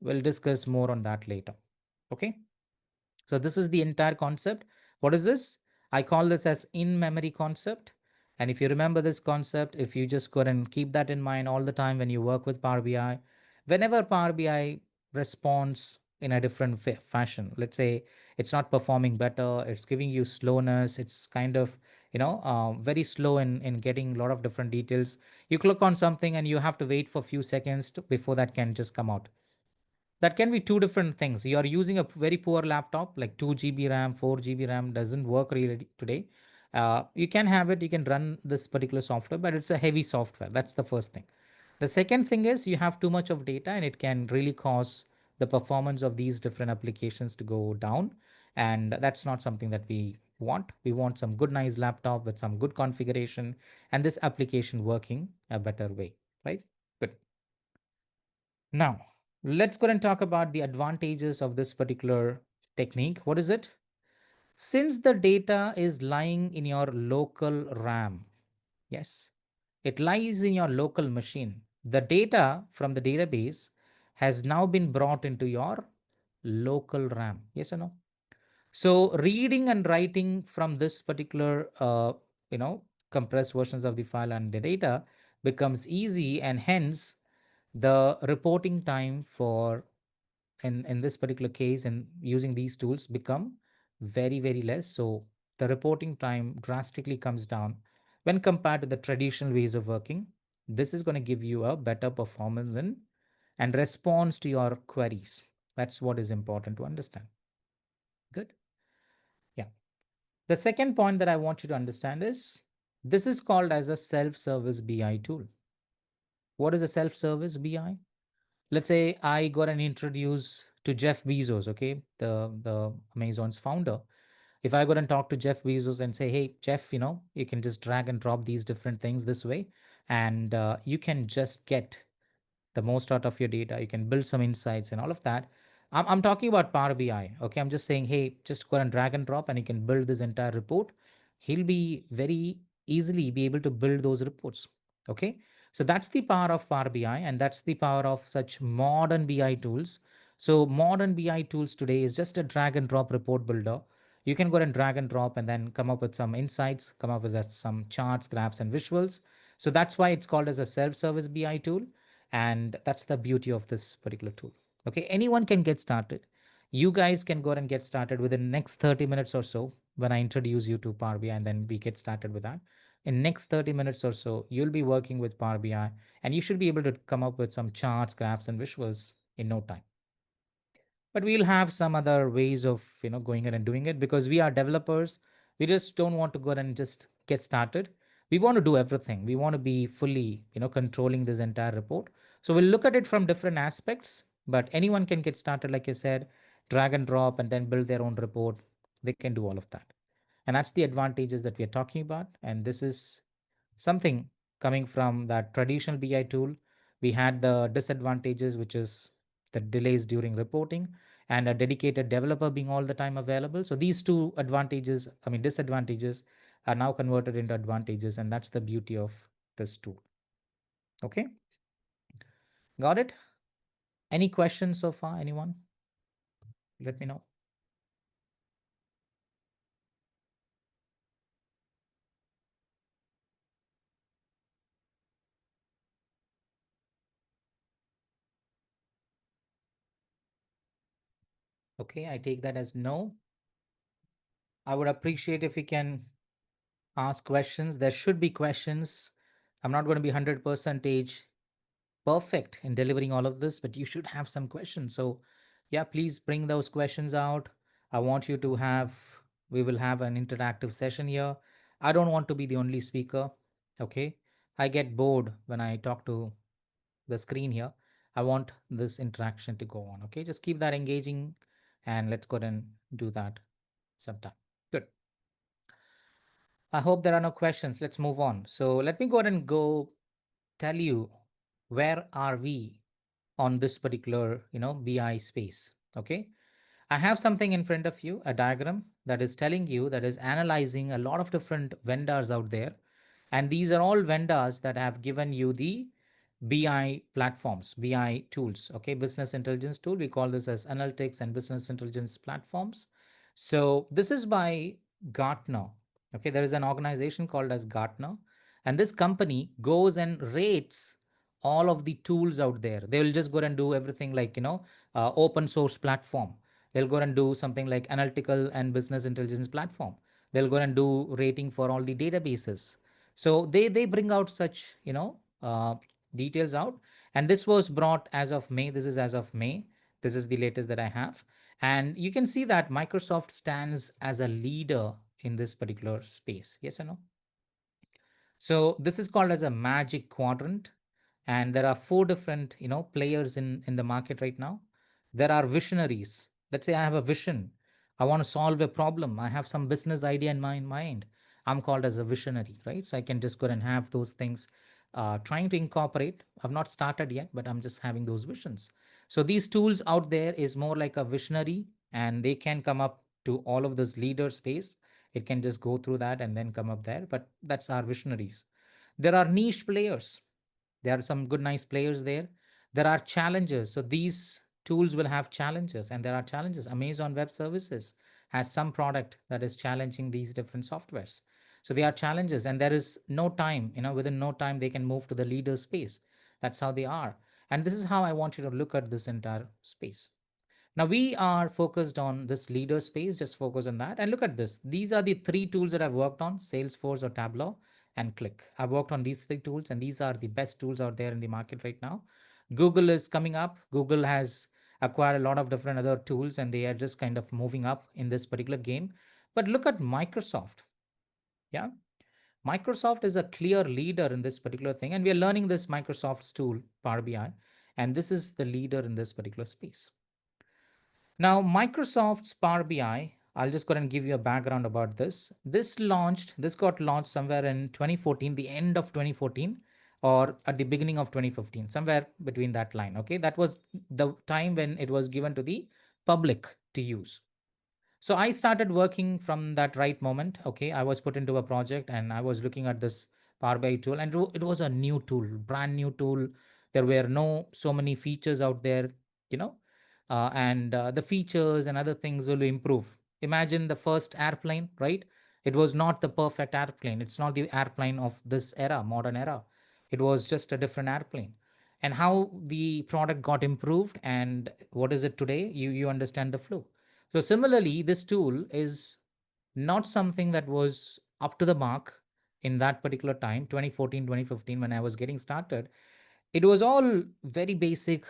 We'll discuss more on that later. Okay. So this is the entire concept. What is this? I call this as in-memory concept. And if you remember this concept, if you just go and keep that in mind all the time when you work with Power BI, whenever Power BI responds in a different fashion, let's say it's not performing better, it's giving you slowness, it's kind of very slow in getting a lot of different details. You click on something and you have to wait for a few seconds before that can just come out. That can be two different things. You are using a very poor laptop, like 2 GB RAM, 4 GB RAM, doesn't work really today. You can have it, you can run this particular software, but it's a heavy software. That's the first thing. The second thing is you have too much of data and it can really cause the performance of these different applications to go down. And that's not something that we want. We want some good, nice laptop with some good configuration and this application working a better way, right? Good. Now, let's go and talk about the advantages of this particular technique. What is it? Since the data is lying in your local RAM, yes, it lies in your local machine. The data from the database has now been brought into your local RAM. Yes or no? So reading and writing from this particular, compressed versions of the file and the data becomes easy, and hence the reporting time for in this particular case and using these tools become very, very less. So the reporting time drastically comes down when compared to the traditional ways of working. This is going to give you a better performance in and response to your queries. That's what is important to understand. Good. Yeah. The second point that I want you to understand is this is called as a self-service BI tool. What is a self-service BI? Let's say I got an introduce to Jeff Bezos, okay, the Amazon's founder. If I go and talk to Jeff Bezos and say, hey, Jeff, you can just drag and drop these different things this way, and you can just get the most out of your data. You can build some insights and all of that. I'm talking about Power BI. Okay. I'm just saying, hey, just go and drag and drop and you can build this entire report. He'll be very easily be able to build those reports. Okay. So that's the power of Power BI and that's the power of such modern BI tools. So modern BI tools today is just a drag and drop report builder. You can go and drag and drop and then come up with some insights, come up with some charts, graphs, and visuals. So that's why it's called as a self-service BI tool. And that's the beauty of this particular tool. Okay, anyone can get started. You guys can go and get started within the next 30 minutes or so when I introduce you to Power BI and then we get started with that. In next 30 minutes or so, you'll be working with Power BI and you should be able to come up with some charts, graphs, and visuals in no time. But we'll have some other ways of going ahead and doing it because we are developers. We just don't want to go and just get started. We want to do everything. We want to be fully controlling this entire report. So we'll look at it from different aspects, but anyone can get started, like I said, drag and drop and then build their own report. They can do all of that. And that's the advantages that we're talking about. And this is something coming from that traditional BI tool. We had the disadvantages, which is the delays during reporting and a dedicated developer being all the time available. So these two disadvantages are now converted into advantages. And that's the beauty of this tool. Okay. Got it? Any questions so far? Anyone? Let me know. Okay, I take that as no. I would appreciate if you can ask questions. There should be questions. I'm not going to be 100% perfect in delivering all of this, but you should have some questions. So, yeah, please bring those questions out. I want you to we will have an interactive session here. I don't want to be the only speaker. Okay. I get bored when I talk to the screen here. I want this interaction to go on. Okay. Just keep that engaging and let's go ahead and do that sometime. Good. I hope there are no questions. Let's move on. So let me go ahead and go tell you where are we on this particular BI space. Okay, I have something in front of you, a diagram that is telling you, that is analyzing a lot of different vendors out there, and these are all vendors that have given you the BI platforms, BI tools. Okay, business intelligence tool, we call this as analytics and business intelligence platforms. So this is by Gartner. Okay, there is an organization called as Gartner, and this company goes and rates all of the tools out there. They will just go and do everything like open source platform. They'll go and do something like analytical and business intelligence platform. They'll go and do rating for all the databases. So they bring out such details out, and this was brought as of May. This is as of May. This is the latest that I have. And you can see that Microsoft stands as a leader in this particular space. Yes or no? So this is called as a magic quadrant. And there are four different, players in the market right now. There are visionaries. Let's say I have a vision. I want to solve a problem. I have some business idea in my mind. I'm called as a visionary, right? So I can just go and have those things trying to incorporate. I've not started yet, but I'm just having those visions. So these tools out there is more like a visionary, and they can come up to all of this leader space. It can just go through that and then come up there, but that's our visionaries. There are niche players. There are some good, nice players there. There are challenges. So these tools will have challenges, and there are challenges. Amazon Web Services has some product that is challenging these different softwares. So they are challenges, and there is no time, within no time, they can move to the leader space. That's how they are. And this is how I want you to look at this entire space. Now we are focused on this leader space, just focus on that. And look at this. These are the three tools that I've worked on: Salesforce or Tableau and Click. I've worked on these three tools, and these are the best tools out there in the market right now. Google is coming up. Google has acquired a lot of different other tools, and they are just kind of moving up in this particular game. But look at Microsoft. Yeah. Microsoft is a clear leader in this particular thing. And we are learning this Microsoft's tool, Power BI. And this is the leader in this particular space. Now, Microsoft's Power BI, I'll just go ahead and give you a background about this. This got launched somewhere in 2014, the end of 2014, or at the beginning of 2015, somewhere between that line. Okay, that was the time when it was given to the public to use. So I started working from that right moment. Okay, I was put into a project and I was looking at this Power BI tool, and it was a new tool, brand new tool. There were no so many features out there, you know, and the features and other things will improve. Imagine the first airplane, right? It was not the perfect airplane. It's not the airplane of this era, modern era. It was just a different airplane. And how the product got improved and what is it today, you understand the flow. So similarly, this tool is not something that was up to the mark in that particular time, 2014, 2015, when I was getting started. It was all very basic,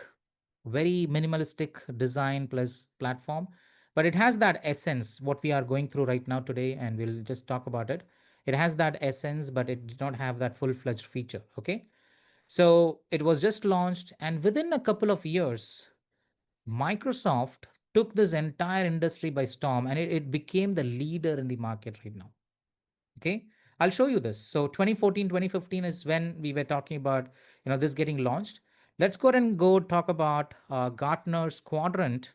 very minimalistic design plus platform, but it has that essence, what we are going through right now today, and we'll just talk about it. It has that essence, but it did not have that full-fledged feature. Okay. So it was just launched, and within a couple of years, Microsoft took this entire industry by storm, and it became the leader in the market right now. Okay. I'll show you this. So 2014, 2015 is when we were talking about, this getting launched. Let's go ahead and go talk about Gartner's quadrant.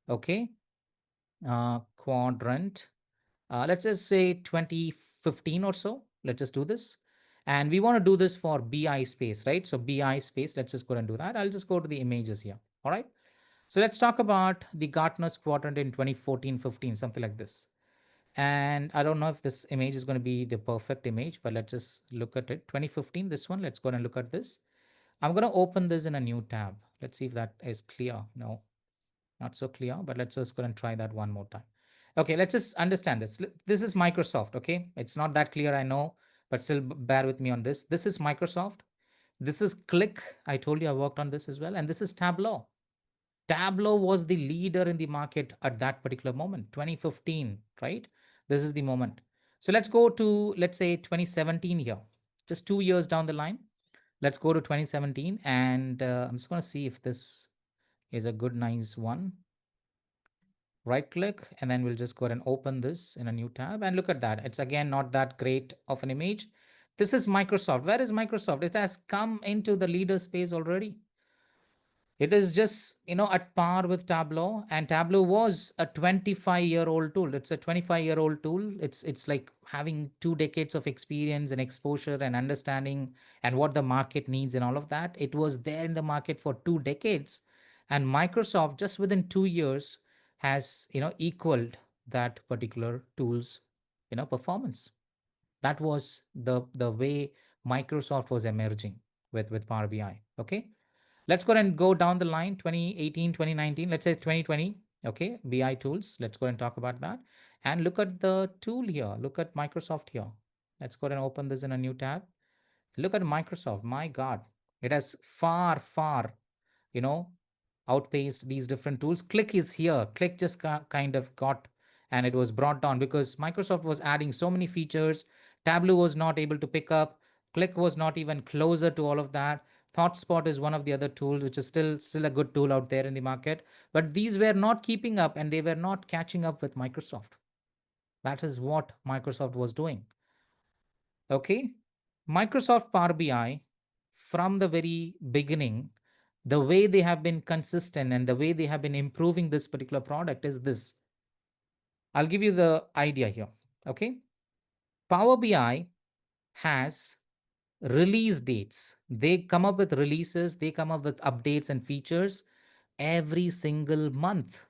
Okay. Quadrant. Let's just say 2015 or so. Let's just do this. And we want to do this for BI space, right? So BI space, let's just go and do that. I'll just go to the images here. All right. So let's talk about the Gartner's quadrant in 2014-15, something like this. And I don't know if this image is going to be the perfect image, but let's just look at it. 2015, this one, let's go and look at this. I'm going to open this in a new tab. Let's see if that is clear. No, not so clear, but let's just go and try that one more time. Okay, let's just understand this. This is Microsoft, okay? It's not that clear, I know, but still bear with me on this. This is Microsoft. This is Click. I told you I worked on this as well. And this is Tableau. Tableau was the leader in the market at that particular moment, 2015, right? This is the moment. So let's go to, let's say 2017 here, just 2 years down the line. Let's go to 2017, and I'm just going to see if this is a good, nice one. Right click, and then we'll just go ahead and open this in a new tab, and look at that. It's again not that great of an image. This is Microsoft. Where is Microsoft? It has come into the leader space already. It is just, at par with Tableau, and Tableau was a 25-year-old tool. It's a 25-year-old tool. It's like having 2 decades of experience and exposure and understanding and what the market needs and all of that. It was there in the market for 2 decades, and Microsoft just within 2 years has, equaled that particular tool's, performance. That was the way Microsoft was emerging with Power BI. Okay. Let's go and go down the line, 2018, 2019, let's say 2020. Okay, BI tools. Let's go and talk about that. And look at the tool here. Look at Microsoft here. Let's go and open this in a new tab. Look at Microsoft. My God, it has far, far, you know, outpaced these different tools. Click is here. Click just kind of got, and it was brought down because Microsoft was adding so many features. Tableau was not able to pick up. Click was not even closer to all of that. ThoughtSpot is one of the other tools, which is still a good tool out there in the market. But these were not keeping up, and they were not catching up with Microsoft. That is what Microsoft was doing. Okay. Microsoft Power BI, from the very beginning, the way they have been consistent and the way they have been improving this particular product is this. I'll give you the idea here. Okay. Power BI has release dates. They come up with releases, they come up with updates and features every single month.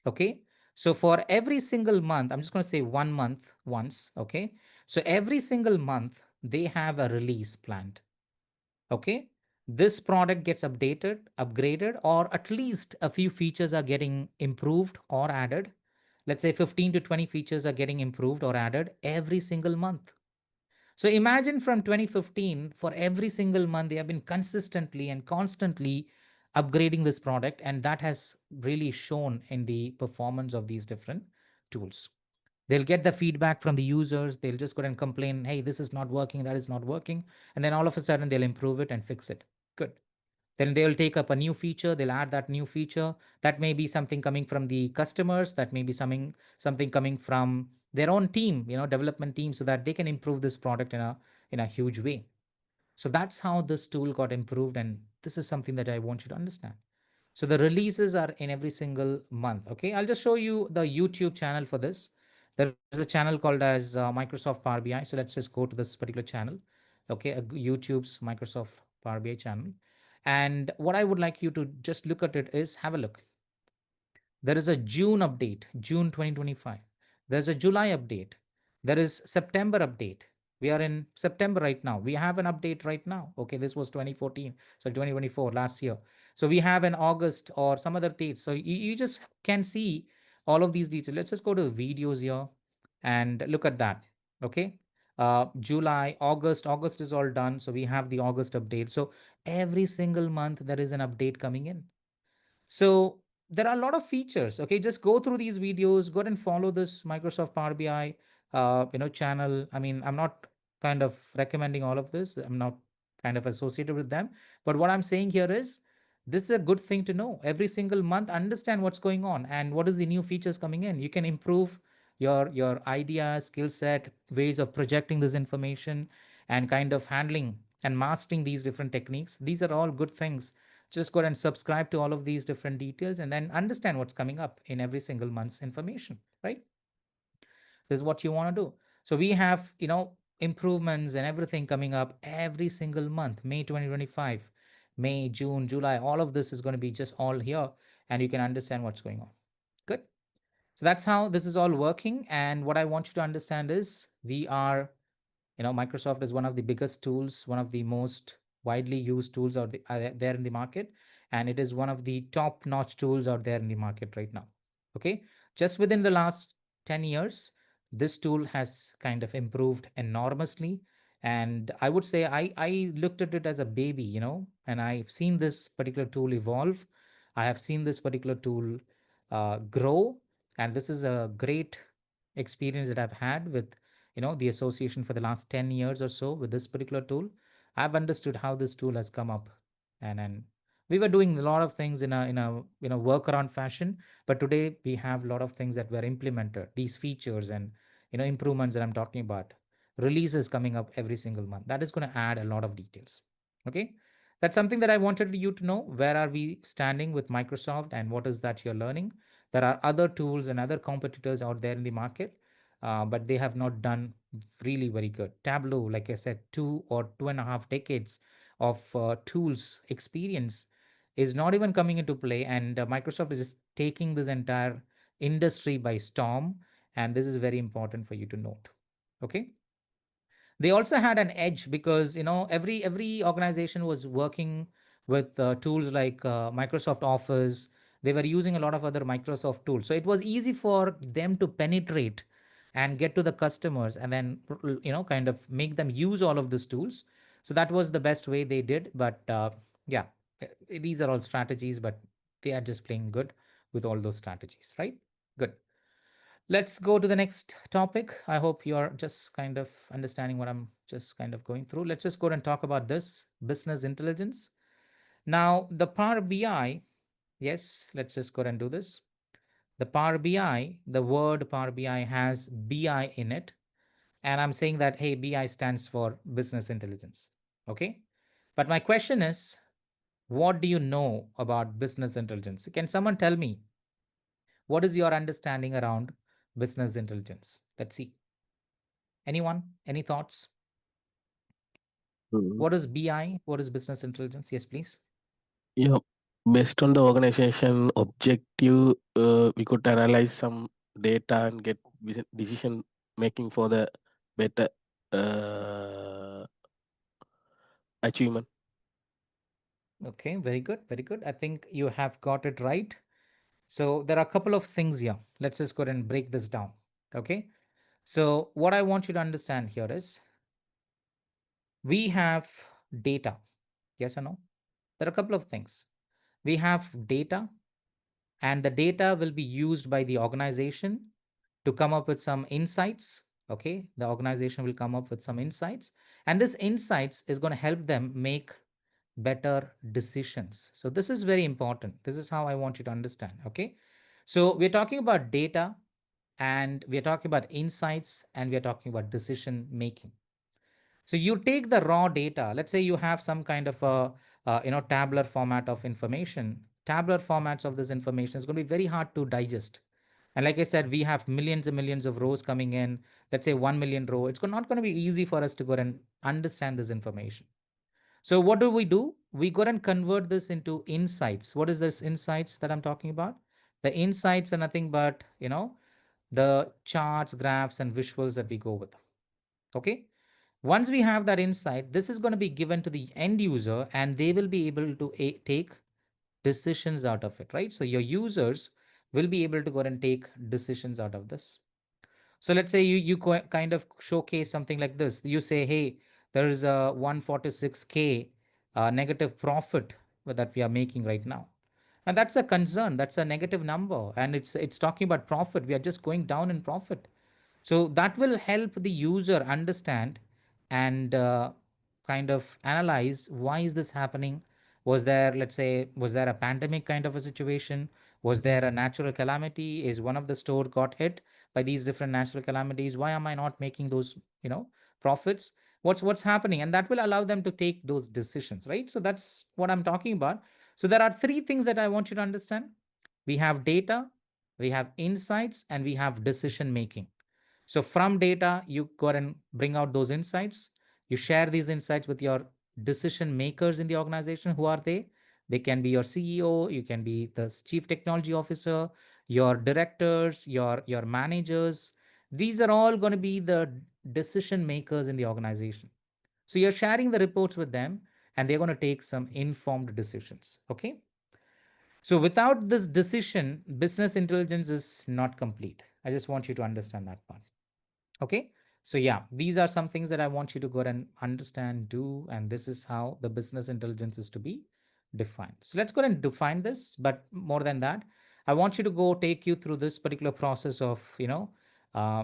Okay. So for every single month, I'm just going to say 1 month once. Okay. So every single month, they have a release planned. Okay. This product gets updated, upgraded, or at least a few features are getting improved or added. Let's say 15 to 20 features are getting improved or added every single month. So imagine from 2015, for every single month, they have been consistently and constantly upgrading this product. And that has really shown in the performance of these different tools. They'll get the feedback from the users. They'll just go and complain, hey, this is not working, that is not working. And then all of a sudden, they'll improve it and fix it. Good. Then they'll take up a new feature. They'll add that new feature. That may be something coming from the customers. That may be something coming from their own team, development team, so that they can improve this product in a huge way. So that's how this tool got improved. And this is something that I want you to understand. So the releases are in every single month. Okay, I'll just show you the YouTube channel for this. There's a channel called as Microsoft Power BI. So let's just go to this particular channel. Okay, YouTube's Microsoft Power BI channel. And what I would like you to just look at it is have a look. There is a June update, June 2025. There's a July update. There is September update. We are in September right now. We have an update right now. Okay, this was 2014. So 2024, last year. So we have an August or some other dates. So you just can see all of these details. Let's just go to videos here and look at that. Okay. July, August is all done. So we have the August update. So every single month there is an update coming in. So there are a lot of features. Okay, just go through these videos. Go and follow this Microsoft Power BI, channel. I mean, I'm not kind of recommending all of this. I'm not kind of associated with them. But what I'm saying here is, this is a good thing to know. Every single month, understand what's going on and what is the new features coming in. You can improve your idea, skill set, ways of projecting this information, and kind of handling and mastering these different techniques. These are all good things. Just go ahead and subscribe to all of these different details and then understand what's coming up in every single month's information, right? This is what you want to do. So we have, improvements and everything coming up every single month. May 2025, May, June, July, all of this is going to be just all here, and you can understand what's going on. Good. So that's how this is all working. And what I want you to understand is, Microsoft is one of the biggest tools, one of the most widely used tools out there in the market, and it is one of the top notch tools out there in the market right now. Okay, just within the last 10 years, this tool has kind of improved enormously. And I would say I looked at it as a baby, and I've seen this particular tool evolve. I have seen this particular tool grow, and this is a great experience that I've had with the association for the last 10 years or so with this particular tool. I've understood how this tool has come up, and we were doing a lot of things in a workaround fashion, but today we have a lot of things that were implemented, these features and improvements that I'm talking about, releases coming up every single month. That is going to add a lot of details. Okay, that's something that I wanted you to know. Where are we standing with Microsoft and what is that you're learning? There are other tools and other competitors out there in the market, but they have not done really very good. Tableau, like I said, 2 or 2.5 decades of tools experience is not even coming into play, and Microsoft is just taking this entire industry by storm, and this is very important for you to note. Okay, they also had an edge because every organization was working with tools like Microsoft Office. They were using a lot of other Microsoft tools, so it was easy for them to penetrate and get to the customers and then kind of make them use all of these tools. So that was the best way they did. But yeah, these are all strategies, but They are just playing good with all those strategies, right? Good. Let's go to the next topic. I hope you're just kind of understanding what I'm just kind of going through. Let's just go and talk about this business intelligence. Now, the Power BI, yes, let's just go and do this. The Power BI, the word Power BI has BI in it. And I'm saying that, hey, BI stands for business intelligence. Okay. But my question is, what do you know about business intelligence? Can someone tell me what is your understanding around business intelligence? Let's see. Anyone? Any thoughts? Mm. What is BI? What is business intelligence? Yes, please. Yeah, based on the organization objective, we could analyze some data and get decision making for the better uh, achievement. Okay, very good. Very good. I think you have got it right. So there are a couple of things here. Let's just go ahead and break this down. Okay. So what I want you to understand here is we have data. Yes or no? There are a couple of things. We have data, and the data will be used by the organization to come up with some insights. Okay. The organization will come up with some insights, and this insights is going to help them make better decisions. So this is very important. This is how I want you to understand. Okay. So we're talking about data, and we're talking about insights, and we're talking about decision making. So you take the raw data. Let's say you have some kind of a tabular format of information. Tabular formats of this information is going to be very hard to digest. And like I said, we have millions and millions of rows coming in. Let's say 1 million row. It's not going to be easy for us to go and understand this information. So what do? We go and convert this into insights. What is this insights that I'm talking about? The insights are nothing but, the charts, graphs, and visuals that we go with. Okay. Once we have that insight, this is going to be given to the end user, and they will be able to take decisions out of it, right? So your users will be able to go and take decisions out of this. So let's say you kind of showcase something like this. You say, hey, there is a 146K negative profit that we are making right now. And that's a concern. That's a negative number. And it's talking about profit. We are just going down in profit. So that will help the user understand and kind of analyze, why is this happening? Was there, let's say, was there a pandemic kind of a situation? Was there a natural calamity? Is one of the store got hit by these different natural calamities? Why am I not making those, profits? What's happening? And that will allow them to take those decisions, right? So that's what I'm talking about. So there are three things that I want you to understand. We have data, we have insights, and we have decision making. So from data, you go and bring out those insights. You share these insights with your decision makers in the organization. Who are they? They can be your CEO, you can be the chief technology officer, your directors, your managers. These are all going to be the decision makers in the organization. So you're sharing the reports with them, and they're going to take some informed decisions. Okay. So without this decision, business intelligence is not complete. I just want you to understand that part. Okay. So yeah, these are some things that I want you to go and understand, do, and this is how the business intelligence is to be defined. So let's go and define this. But more than that, I want you to go take you through this particular process of, uh,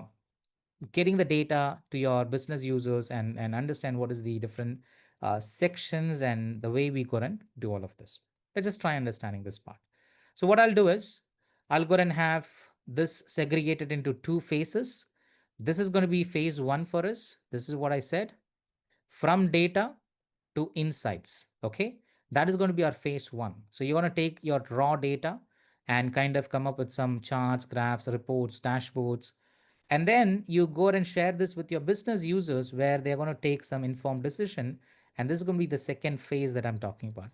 getting the data to your business users, and understand what is the different sections and the way we go and do all of this. Let's just try understanding this part. So what I'll do is I'll go and have this segregated into two phases. This is going to be phase one for us. This is what I said, from data to insights. Okay. That is going to be our phase one. So you want to take your raw data and kind of come up with some charts, graphs, reports, dashboards. And then you go and share this with your business users, where they're going to take some informed decision. And this is going to be the second phase that I'm talking about.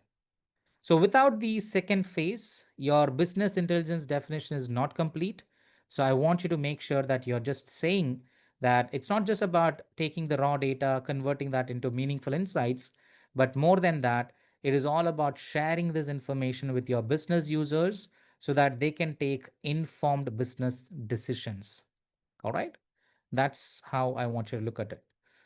So without the second phase, your business intelligence definition is not complete. So I want you to make sure that you're just saying that it's not just about taking the raw data, converting that into meaningful insights, but more than that, it is all about sharing this information with your business users so that they can take informed business decisions. All right. That's how I want you to look at it.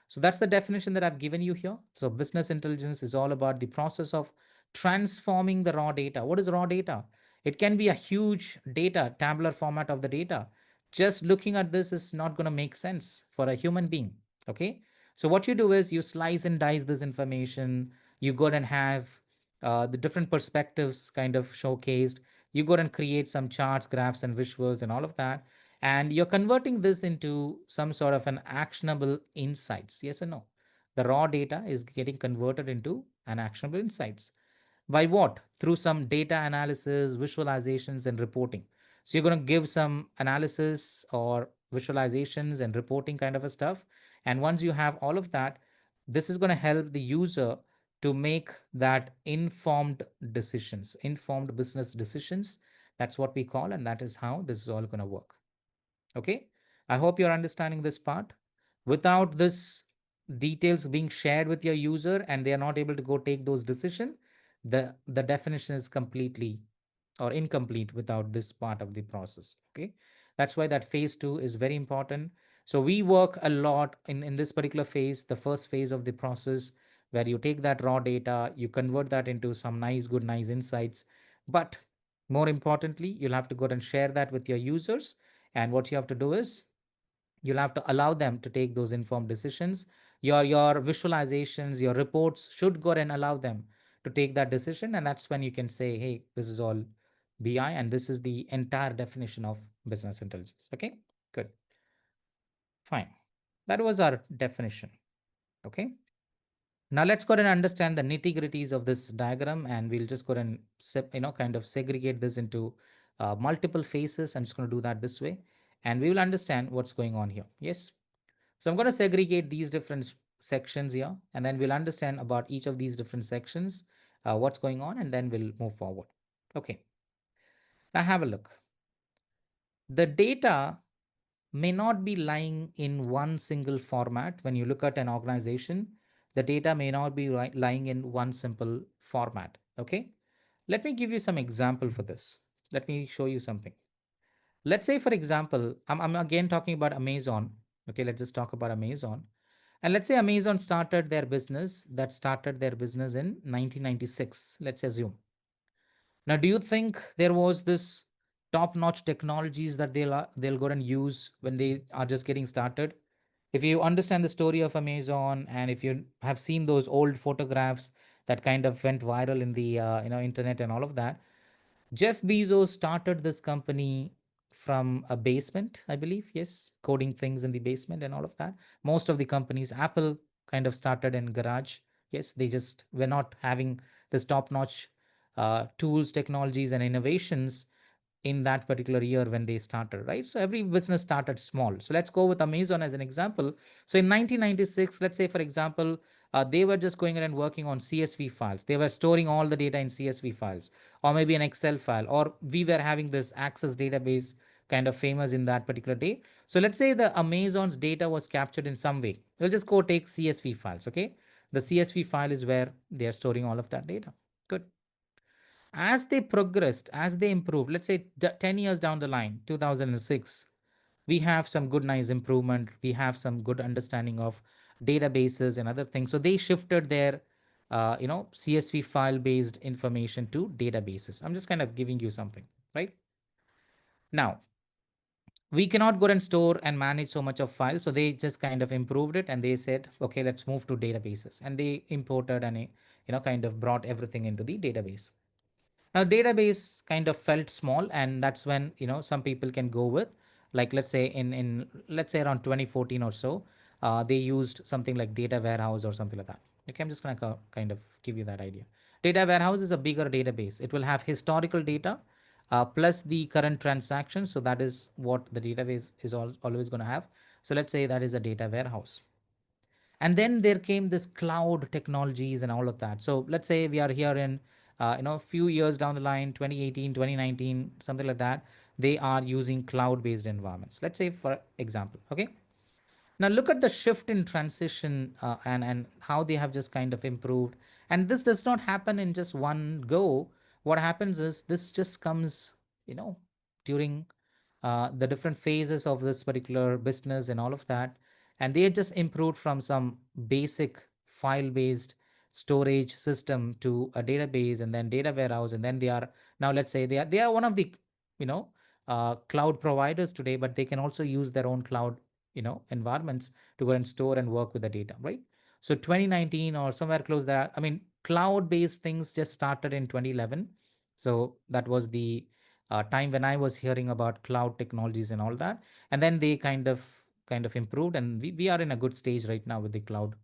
So that's the definition that I've given you here. So business intelligence is all about the process of transforming the raw data. What is raw data? It can be a huge data, tabular format of the data. Just looking at this is not going to make sense for a human being. Okay. So what you do is you slice and dice this information. You go and have the different perspectives kind of showcased. You go and create some charts, graphs, and visuals and all of that. And you're converting this into some sort of an actionable insights. Yes or no? The raw data is getting converted into an actionable insights. By what? Through some data analysis, visualizations, and reporting. So you're going to give some analysis or visualizations and reporting kind of a stuff. And once you have all of that, this is going to help the user to make that informed business decisions. That's what we call, and that is how this is all going to work. Okay. I hope you're understanding this part. Without this details being shared with your user and they are not able to go take those decisions, the definition is completely or incomplete without this part of the process. Okay. That's why that phase two is very important. So we work a lot in this particular phase, the first phase of the process, where you take that raw data, you convert that into some nice insights. But more importantly, you'll have to go and share that with your users. And what you have to do is you'll have to allow them to take those informed decisions. Your visualizations, your reports should go and allow them to take that decision. And that's when you can say, hey, this is all BI and this is the entire definition of business intelligence. Okay, good. Fine. That was our definition. Okay. Now let's go ahead and understand the nitty gritties of this diagram, and we'll just go ahead and kind of segregate this into multiple phases. I'm just going to do that this way, and we will understand what's going on here. Yes. So I'm going to segregate these different sections here, and then we'll understand about each of these different sections, what's going on, and then we'll move forward. Okay. Now have a look. The data may not be lying in one single format. When you look at an organization, the data may not be lying in one simple format. Okay. Let me give you some example for this. Let me show you something. Let's say, for example, I'm again talking about Amazon. Okay. Let's just talk about Amazon. And let's say Amazon started their business in 1996. Let's assume. Now, do you think there was this top-notch technologies that they'll go and use when they are just getting started? If you understand the story of Amazon, and if you have seen those old photographs that kind of went viral in the internet and all of that, Jeff Bezos started this company from a basement, I believe. Yes, coding things in the basement and all of that. Most of the companies, Apple kind of started in garage. Yes, they just were not having this top-notch tools, technologies, and innovations in that particular year when they started, right? So every business started small. So let's go with Amazon as an example. So in 1996, let's say, for example, they were just going in and working on CSV files. They were storing all the data in CSV files, or maybe an Excel file, or we were having this Access database kind of famous in that particular day. So let's say the Amazon's data was captured in some way. We'll just go take CSV files, okay? The CSV file is where they are storing all of that data. Good. As they progressed, as they improved, let's say 10 years down the line, 2006, we have some good, nice improvement. We have some good understanding of databases and other things. So they shifted their, CSV file based information to databases. I'm just kind of giving you something, right? Now, we cannot go and store and manage so much of files. So they just kind of improved it and they said, okay, let's move to databases. And they imported and, kind of brought everything into the database. Now database kind of felt small, and that's when some people can go with, like let's say in let's say around 2014 or so, they used something like data warehouse or something like that. Okay, I'm just gonna kind of give you that idea. Data warehouse is a bigger database. It will have historical data plus the current transactions. So that is what the database is always going to have. So let's say that is a data warehouse. And then there came this cloud technologies and all of that. So let's say we are here in a few years down the line, 2018, 2019, something like that, they are using cloud based environments, let's say, for example. Okay. Now look at the shift in transition, and how they have just kind of improved. And this does not happen in just one go. What happens is this just comes, during the different phases of this particular business and all of that. And they just improved from some basic file based storage system to a database and then data warehouse, and then they are now, let's say they are one of the, you know, cloud providers today, but they can also use their own cloud, environments to go and store and work with the data, right? So 2019 or somewhere close there, I mean, cloud based things just started in 2011. So that was the time when I was hearing about cloud technologies and all that, and then they kind of improved, and we are in a good stage right now with the cloud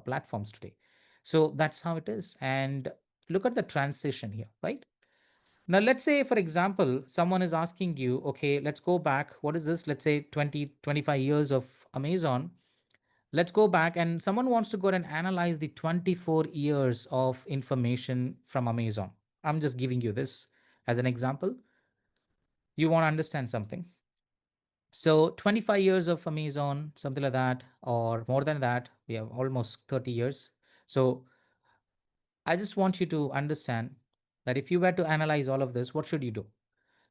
platforms today. So that's how it is. And look at the transition here, right? Now, let's say, for example, someone is asking you, okay, let's go back. What is this? Let's say 20-25 years of Amazon. Let's go back, and someone wants to go and analyze the 24 years of information from Amazon. I'm just giving you this as an example. You want to understand something. So 25 years of Amazon, something like that, or more than that, we have almost 30 years. So I just want you to understand that if you were to analyze all of this, what should you do?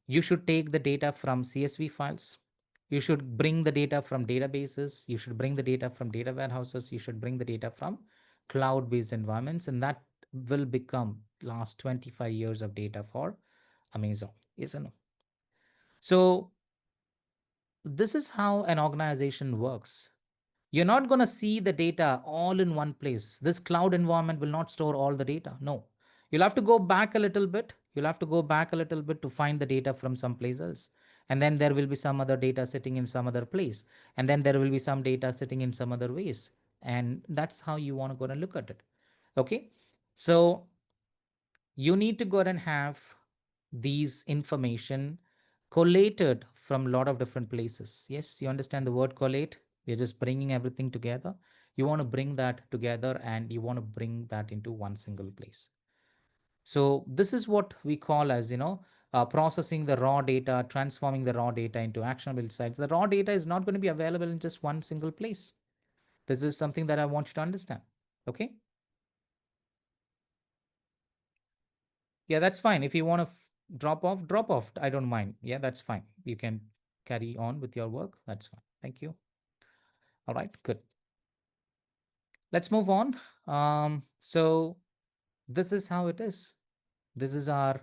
You should take the data from CSV files. You should bring the data from databases. You should bring the data from data warehouses. You should bring the data from cloud-based environments. And that will become last 25 years of data for Amazon. Yes or no? So this is how an organization works. You're not going to see the data all in one place. This cloud environment will not store all the data. No. You'll have to go back a little bit. You'll have to go back a little bit to find the data from someplace else. And then there will be some other data sitting in some other place. And then there will be some data sitting in some other ways. And that's how you want to go and look at it. Okay. So you need to go and have these information collated from a lot of different places. Yes, you understand the word collate. We're just bringing everything together. You want to bring that together and you want to bring that into one single place. So this is what we call as, processing the raw data, transforming the raw data into actionable insights. The raw data is not going to be available in just one single place. This is something that I want you to understand. Okay. Yeah, that's fine. If you want to drop off, drop off. I don't mind. Yeah, that's fine. You can carry on with your work. That's fine. Thank you. All right, good. Let's move on. So this is how it is. This is our,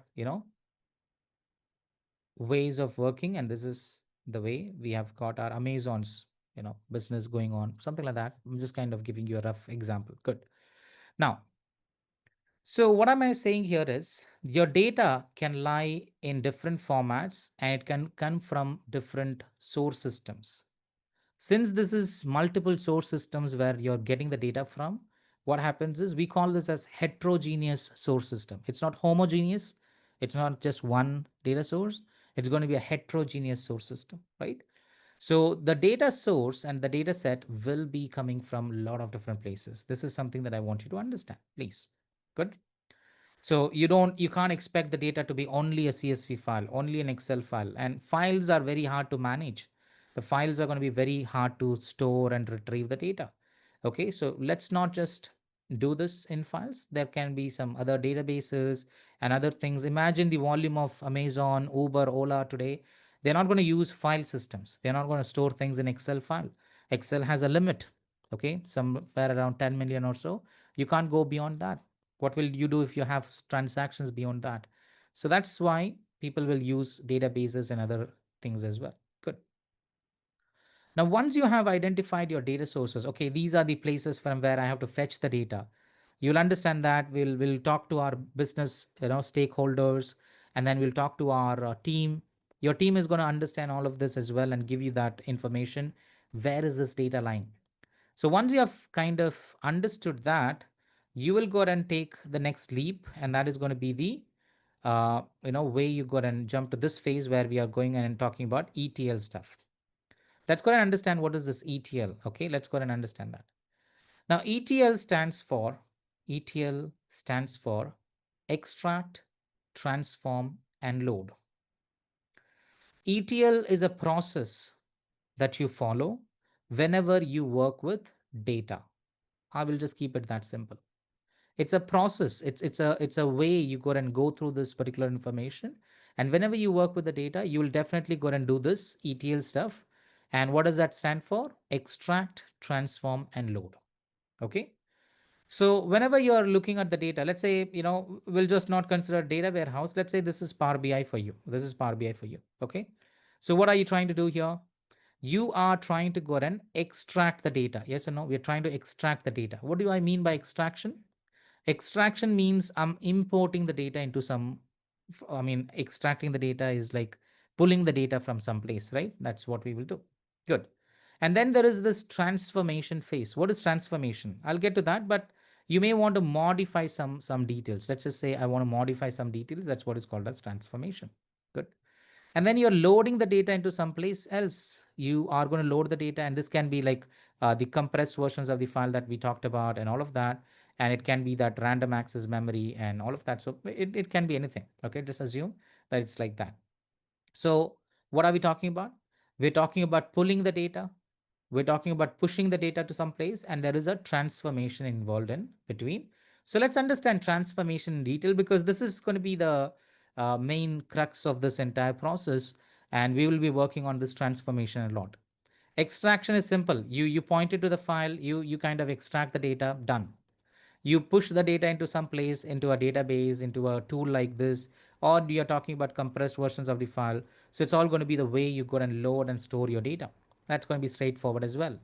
ways of working, and this is the way we have got our Amazon's, business going on, something like that. I'm just kind of giving you a rough example. Good. Now, so what am I saying here is your data can lie in different formats and it can come from different source systems. Since this is multiple source systems where you're getting the data from, what happens is we call this as heterogeneous source system. It's not homogeneous. It's not just one data source. It's going to be a heterogeneous source system, right? So the data source and the data set will be coming from a lot of different places. This is something that I want you to understand, please. Good. So you can't expect the data to be only a CSV file, only an Excel file, and files are very hard to manage. The files are going to be very hard to store and retrieve the data. Okay, so let's not just do this in files. There can be some other databases and other things. Imagine the volume of Amazon, Uber, Ola today. They're not going to use file systems. They're not going to store things in Excel file. Excel has a limit. Okay, somewhere around 10 million or so. You can't go beyond that. What will you do if you have transactions beyond that? So that's why people will use databases and other things as well. Good. Now, once you have identified your data sources, okay, these are the places from where I have to fetch the data. You'll understand that we'll talk to our business, stakeholders, and then we'll talk to our team. Your team is going to understand all of this as well and give you that information. Where is this data lying? So once you have kind of understood that, you will go and take the next leap, and that is going to be the way you go and jump to this phase where we are going and talking about ETL stuff. Let's go and understand what is this ETL. Okay, let's go and understand that. Now, ETL stands for extract, transform, and load. ETL is a process that you follow whenever you work with data. I will just keep it that simple. It's a process. It's a way you go and go through this particular information. And whenever you work with the data, you will definitely go and do this ETL stuff. And what does that stand for? Extract, transform, and load. Okay. So whenever you're looking at the data, let's say, we'll just not consider data warehouse. Let's say this is Power BI for you. This is Power BI for you. Okay. So what are you trying to do here? You are trying to go ahead and extract the data. Yes or no? We're trying to extract the data. What do I mean by extraction? Extraction means I'm importing the data into some, extracting the data is like pulling the data from some place, right? That's what we will do. Good. And then there is this transformation phase. What is transformation? I'll get to that, but you may want to modify some details. Let's just say I want to modify some details. That's what is called as transformation. Good. And then you're loading the data into someplace else. You are going to load the data, and this can be like the compressed versions of the file that we talked about and all of that. And it can be that random access memory and all of that. So it can be anything. Okay, just assume that it's like that. So what are we talking about? We're talking about pulling the data. We're talking about pushing the data to some place, and there is a transformation involved in between. So let's understand transformation in detail, because this is going to be the main crux of this entire process, and we will be working on this transformation a lot. Extraction is simple. You point it to the file, you kind of extract the data, done. You push the data into some place, into a database, into a tool like this, or you're talking about compressed versions of the file. So it's all going to be the way you go and load and store your data. That's going to be straightforward as well.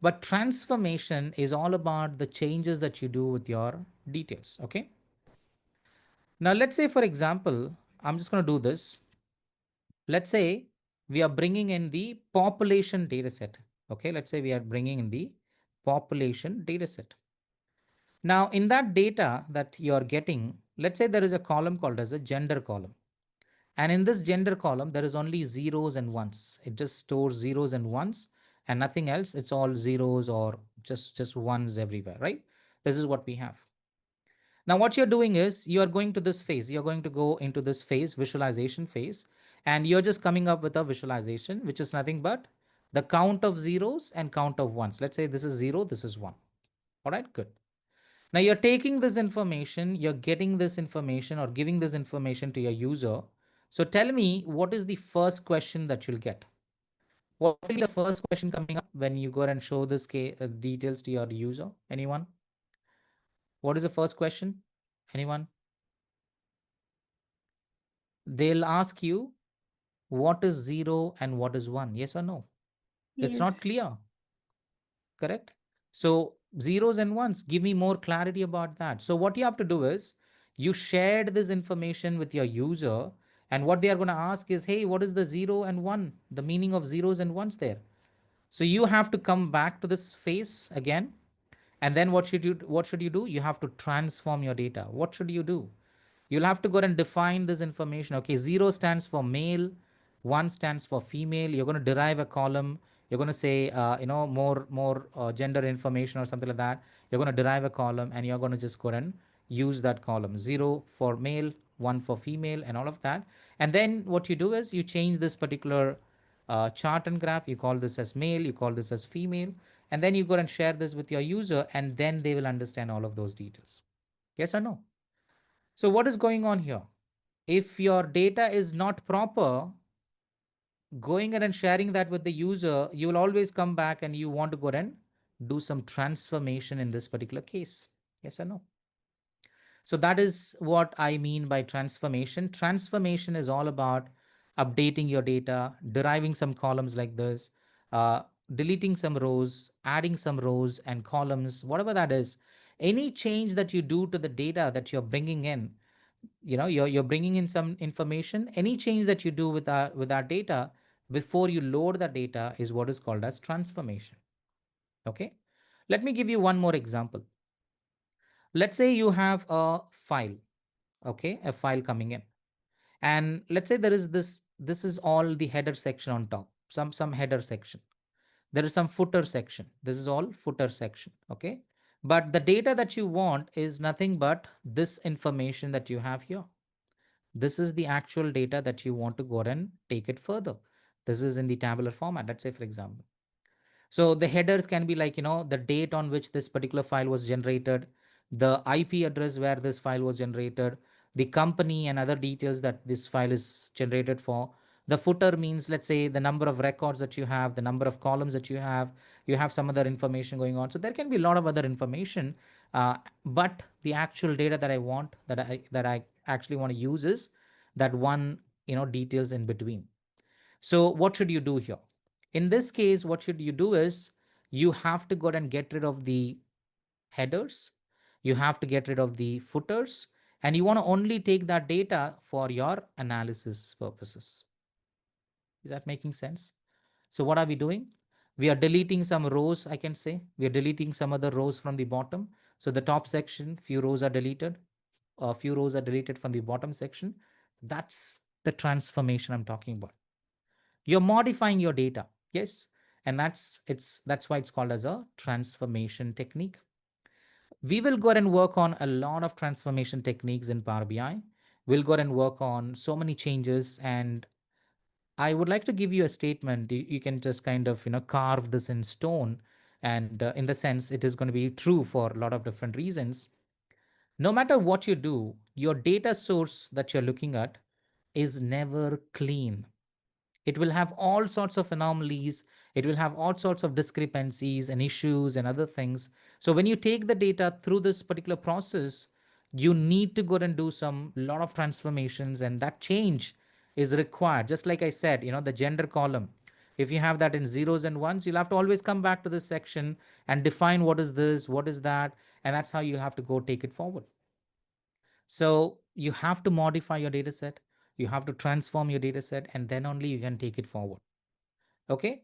But transformation is all about the changes that you do with your details. Okay. Now, let's say, for example, I'm just going to do this. Let's say we are bringing in the population data set. Okay. Let's say we are bringing in the population data set. Now, in that data that you're getting, let's say there is a column called as a gender column. And in this gender column, there is only zeros and ones. It just stores zeros and ones and nothing else. It's all zeros or just ones everywhere, right? This is what we have. Now, what you're doing is you are going to this phase. You're going to go into this phase, visualization phase, and you're just coming up with a visualization, which is nothing but the count of zeros and count of ones. Let's say this is zero, this is one. All right, good. Now you're taking this information, you're getting this information or giving this information to your user. So tell me, what is the first question that you'll get? What will be the first question coming up when you go and show this details to your user? Anyone? What is the first question? Anyone? They'll ask you, what is zero and what is one? Yes or no? It's Yes. not clear. Correct? So zeros and ones, give me more clarity about that. So what you have to do is you shared this information with your user, and what they are going to ask is, hey, what is the zero and one? The meaning of zeros and ones there. So you have to come back to this phase again. And then what should you do? You have to transform your data. What should you do? You'll have to go and define this information. Okay, 0 stands for male, 1 stands for female. You're going to derive a column. You're going to say, more gender information or something like that. You're going to derive a column, and you're going to just go and use that column. 0 for male, 1 for female, and all of that. And then what you do is you change this particular chart and graph. You call this as male, you call this as female, and then you go and share this with your user, and then they will understand all of those details. Yes or no? So what is going on here? If your data is not proper, going ahead and sharing that with the user, you will always come back and you want to go ahead and do some transformation in this particular case. Yes or no? So that is what I mean by transformation. Transformation is all about updating your data, deriving some columns like this, deleting some rows, adding some rows and columns, whatever that is. Any change that you do to the data that you're bringing in, you're bringing in some information. Any change that you do with our data before you load the data is what is called as transformation. Okay, let me give you one more example. Let's say you have a file. Okay, a file coming in, and let's say there is this is all the header section on top, some header section. There is some footer section. This is all footer section. Okay, but the data that you want is nothing but this information that you have here. This is the actual data that you want to go and take it further. This is in the tabular format, let's say, for example. So the headers can be like, the date on which this particular file was generated, the IP address where this file was generated, the company and other details that this file is generated for. The footer means, let's say, the number of records that you have, the number of columns that you have some other information going on. So there can be a lot of other information, But the actual data that I want, that I actually want to use is that one, details in between. So what should you do here? In this case, what should you do is you have to go and get rid of the headers, you have to get rid of the footers, and you want to only take that data for your analysis purposes. Is that making sense? So what are we doing? We are deleting some rows, I can say. We are deleting some other rows from the bottom. So the top section, few rows are deleted. A few rows are deleted from the bottom section. That's the transformation I'm talking about. You're modifying your data. Yes. And that's why it's called as a transformation technique. We will go and work on a lot of transformation techniques in Power BI. We'll go and work on so many changes, and I would like to give you a statement. You can just kind of, carve this in stone. And in the sense, it is going to be true for a lot of different reasons. No matter what you do, your data source that you're looking at is never clean. It will have all sorts of anomalies. It will have all sorts of discrepancies and issues and other things. So when you take the data through this particular process, you need to go and do some lot of transformations, and that change is required. Just like I said, the gender column. If you have that in zeros and ones, you'll have to always come back to this section and define what is this, what is that, and that's how you'll have to go take it forward. So you have to modify your data set, you have to transform your data set, and then only you can take it forward. Okay.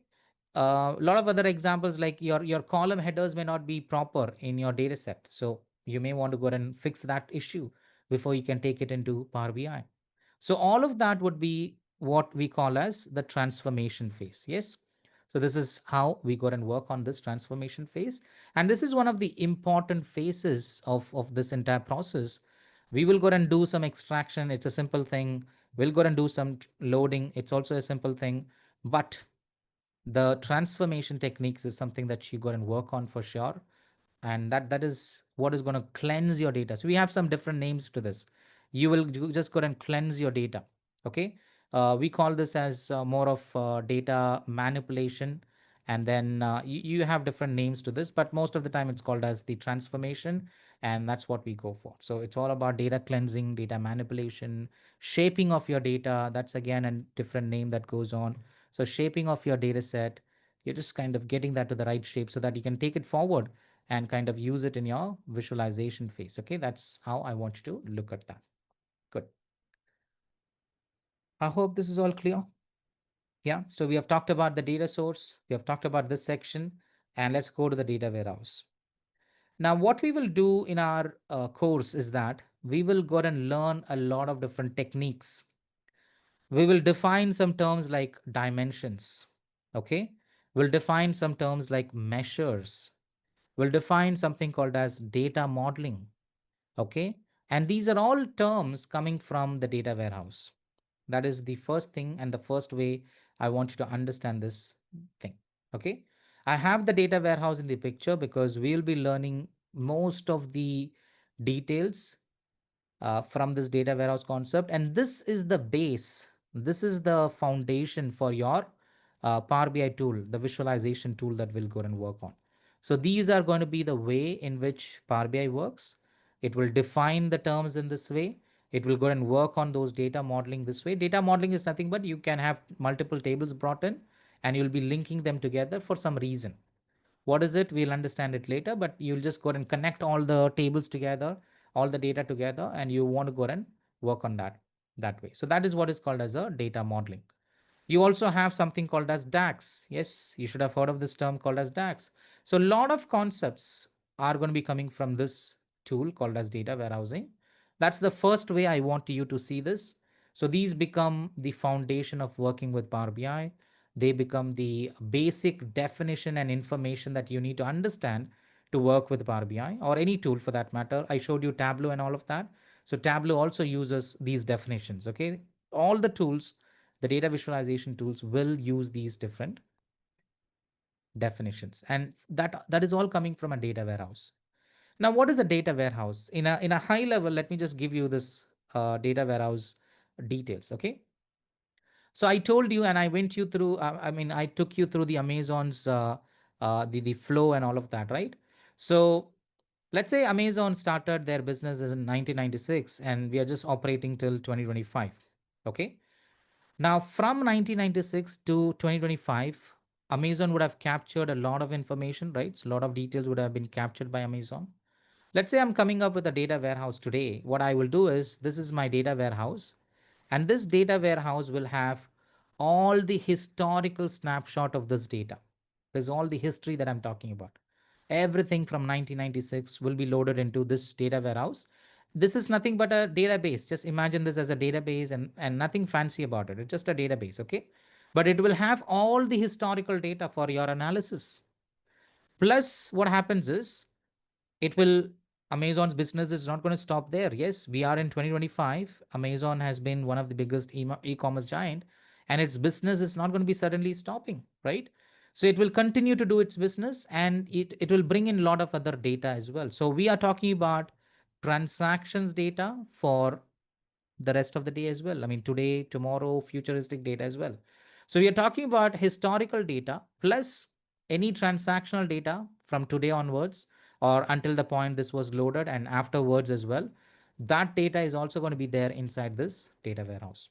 A lot of other examples, like your column headers may not be proper in your data set. So you may want to go and fix that issue before you can take it into Power BI. So all of that would be what we call as the transformation phase. Yes. So this is how we go and work on this transformation phase. And this is one of the important phases of this entire process. We will go and do some extraction. It's a simple thing. We'll go and do some loading. It's also a simple thing. But the transformation techniques is something that you go and work on for sure, and that is what is going to cleanse your data. So we have some different names to this. You will just go and cleanse your data. Okay. We call this as more of data manipulation, and then you have different names to this, but most of the time it's called as the transformation, and that's what we go for. So it's all about data cleansing, data manipulation, shaping of your data. That's again a different name that goes on. So shaping of your data set, you're just kind of getting that to the right shape so that you can take it forward and kind of use it in your visualization phase. Okay, that's how I want you to look at that. Good. I hope this is all clear. Yeah, so we have talked about the data source, we have talked about this section, and let's go to the data warehouse. Now, what we will do in our course is that we will go and learn a lot of different techniques. We will define some terms like dimensions. Okay, we'll define some terms like measures. We'll define something called as data modeling. Okay. And these are all terms coming from the data warehouse. That is the first thing and the first way I want you to understand this thing. Okay. I have the data warehouse in the picture because we'll be learning most of the details from this data warehouse concept. And this is the base. This is the foundation for your Power BI tool, the visualization tool that we'll go and work on. So these are going to be the way in which Power BI works. It will define the terms in this way. It will go and work on those data modeling this way. Data modeling is nothing but you can have multiple tables brought in and you'll be linking them together for some reason. What is it? We'll understand it later, but you'll just go and connect all the tables together, all the data together, and you want to go and work on that way. So that is what is called as a data modeling. You also have something called as DAX. Yes, you should have heard of this term called as DAX. So a lot of concepts are going to be coming from this tool called as data warehousing. That's the first way I want you to see this. So these become the foundation of working with Power BI. They become the basic definition and information that you need to understand to work with Power BI or any tool for that matter. I showed you Tableau and all of that. So Tableau also uses these definitions. Okay. All the tools, the data visualization tools will use these different definitions, and that is all coming from a data warehouse. Now, what is a data warehouse? In a high level, let me just give you this data warehouse details. Okay. So I told you, and I went you through. I took you through the Amazon's the flow and all of that, right? So Let's say Amazon started their business in 1996 and we are just operating till 2025. Okay. Now, from 1996 to 2025, Amazon would have captured a lot of information, right? So a lot of details would have been captured by Amazon. Let's say I'm coming up with a data warehouse today. What I will do is this is my data warehouse, and this data warehouse will have all the historical snapshot of this data. There's all the history that I'm talking about. Everything from 1996 will be loaded into this data warehouse. This is nothing but a database. Just imagine this as a database and nothing fancy about it. It's just a database, okay? But it will have all the historical data for your analysis. Plus, what happens is it will Amazon's business is not going to stop there. Yes, we are in 2025. Amazon has been one of the biggest e-commerce giant, and its business is not going to be suddenly stopping, right? So it will continue to do its business, and it will bring in a lot of other data as well. So we are talking about transactions data for the rest of the day as well. I mean, today, tomorrow, futuristic data as well. So we are talking about historical data plus any transactional data from today onwards or until the point this was loaded and afterwards as well. That data is also going to be there inside this data warehouse.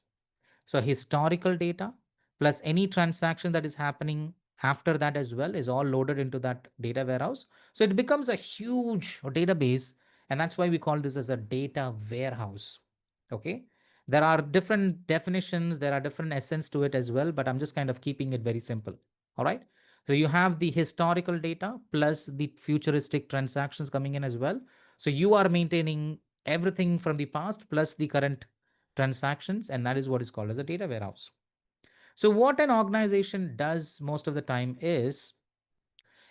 So historical data plus any transaction that is happening after that as well is all loaded into that data warehouse. So it becomes a huge database, and that's why we call this as a data warehouse. Okay. There are different definitions, there are different essence to it as well, but I'm just kind of keeping it very simple. All right. So you have the historical data plus the futuristic transactions coming in as well. So you are maintaining everything from the past plus the current transactions, and that is what is called as a data warehouse. So what an organization does most of the time is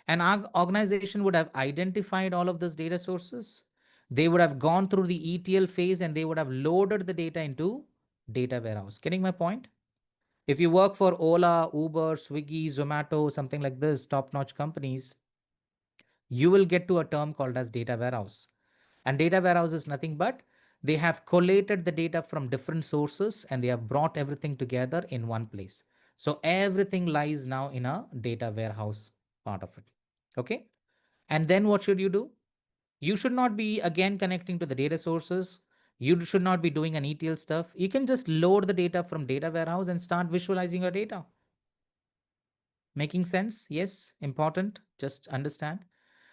an organization would have identified all of those data sources. They would have gone through the ETL phase and they would have loaded the data into data warehouse. Getting my point? If you work for Ola, Uber, Swiggy, Zomato, something like this, top-notch companies, you will get to a term called as data warehouse. And data warehouse is nothing but they have collated the data from different sources and they have brought everything together in one place. So everything lies now in a data warehouse part of it. Okay. And then what should you do? You should not be again connecting to the data sources. You should not be doing an ETL stuff. You can just load the data from data warehouse and start visualizing your data. Making sense? Yes, important. Just understand.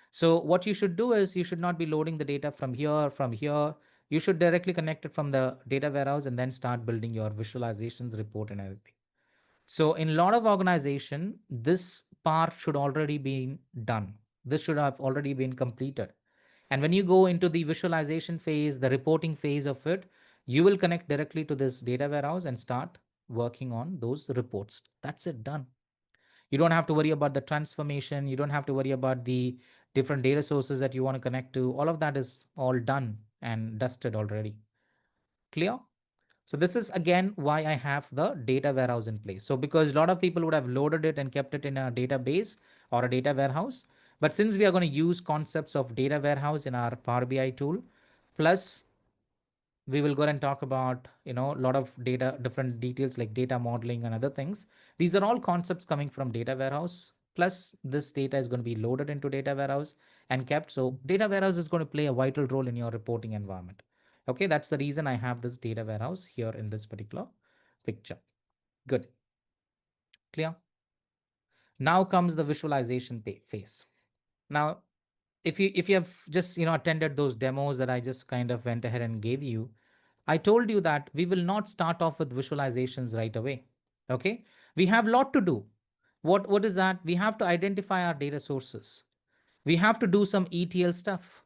So what you should do is you should not be loading the data from here, from here. You should directly connect it from the data warehouse and then start building your visualizations, report and everything. So in a lot of organization, this part should already be done. This should have already been completed. And when you go into the visualization phase, the reporting phase of it, you will connect directly to this data warehouse and start working on those reports. That's it, done. You don't have to worry about the transformation. You don't have to worry about the different data sources that you want to connect to. All of that is all done and dusted already. Clear? So this is again why I have the data warehouse in place. So because a lot of people would have loaded it and kept it in a database or a data warehouse. But since we are going to use concepts of data warehouse in our Power BI tool, plus we will go and talk about a lot of data, different details like data modeling and other things. These are all concepts coming from data warehouse, plus this data is going to be loaded into data warehouse and kept. So data warehouse is going to play a vital role in your reporting environment. Okay, that's the reason I have this data warehouse here in this particular picture. Good. Clear? Now comes the visualization phase. Now if you have just attended those demos that I just kind of went ahead and gave you, I told you that we will not start off with visualizations right away. Okay. We have a lot to do. What is that? We have to identify our data sources. We have to do some ETL stuff.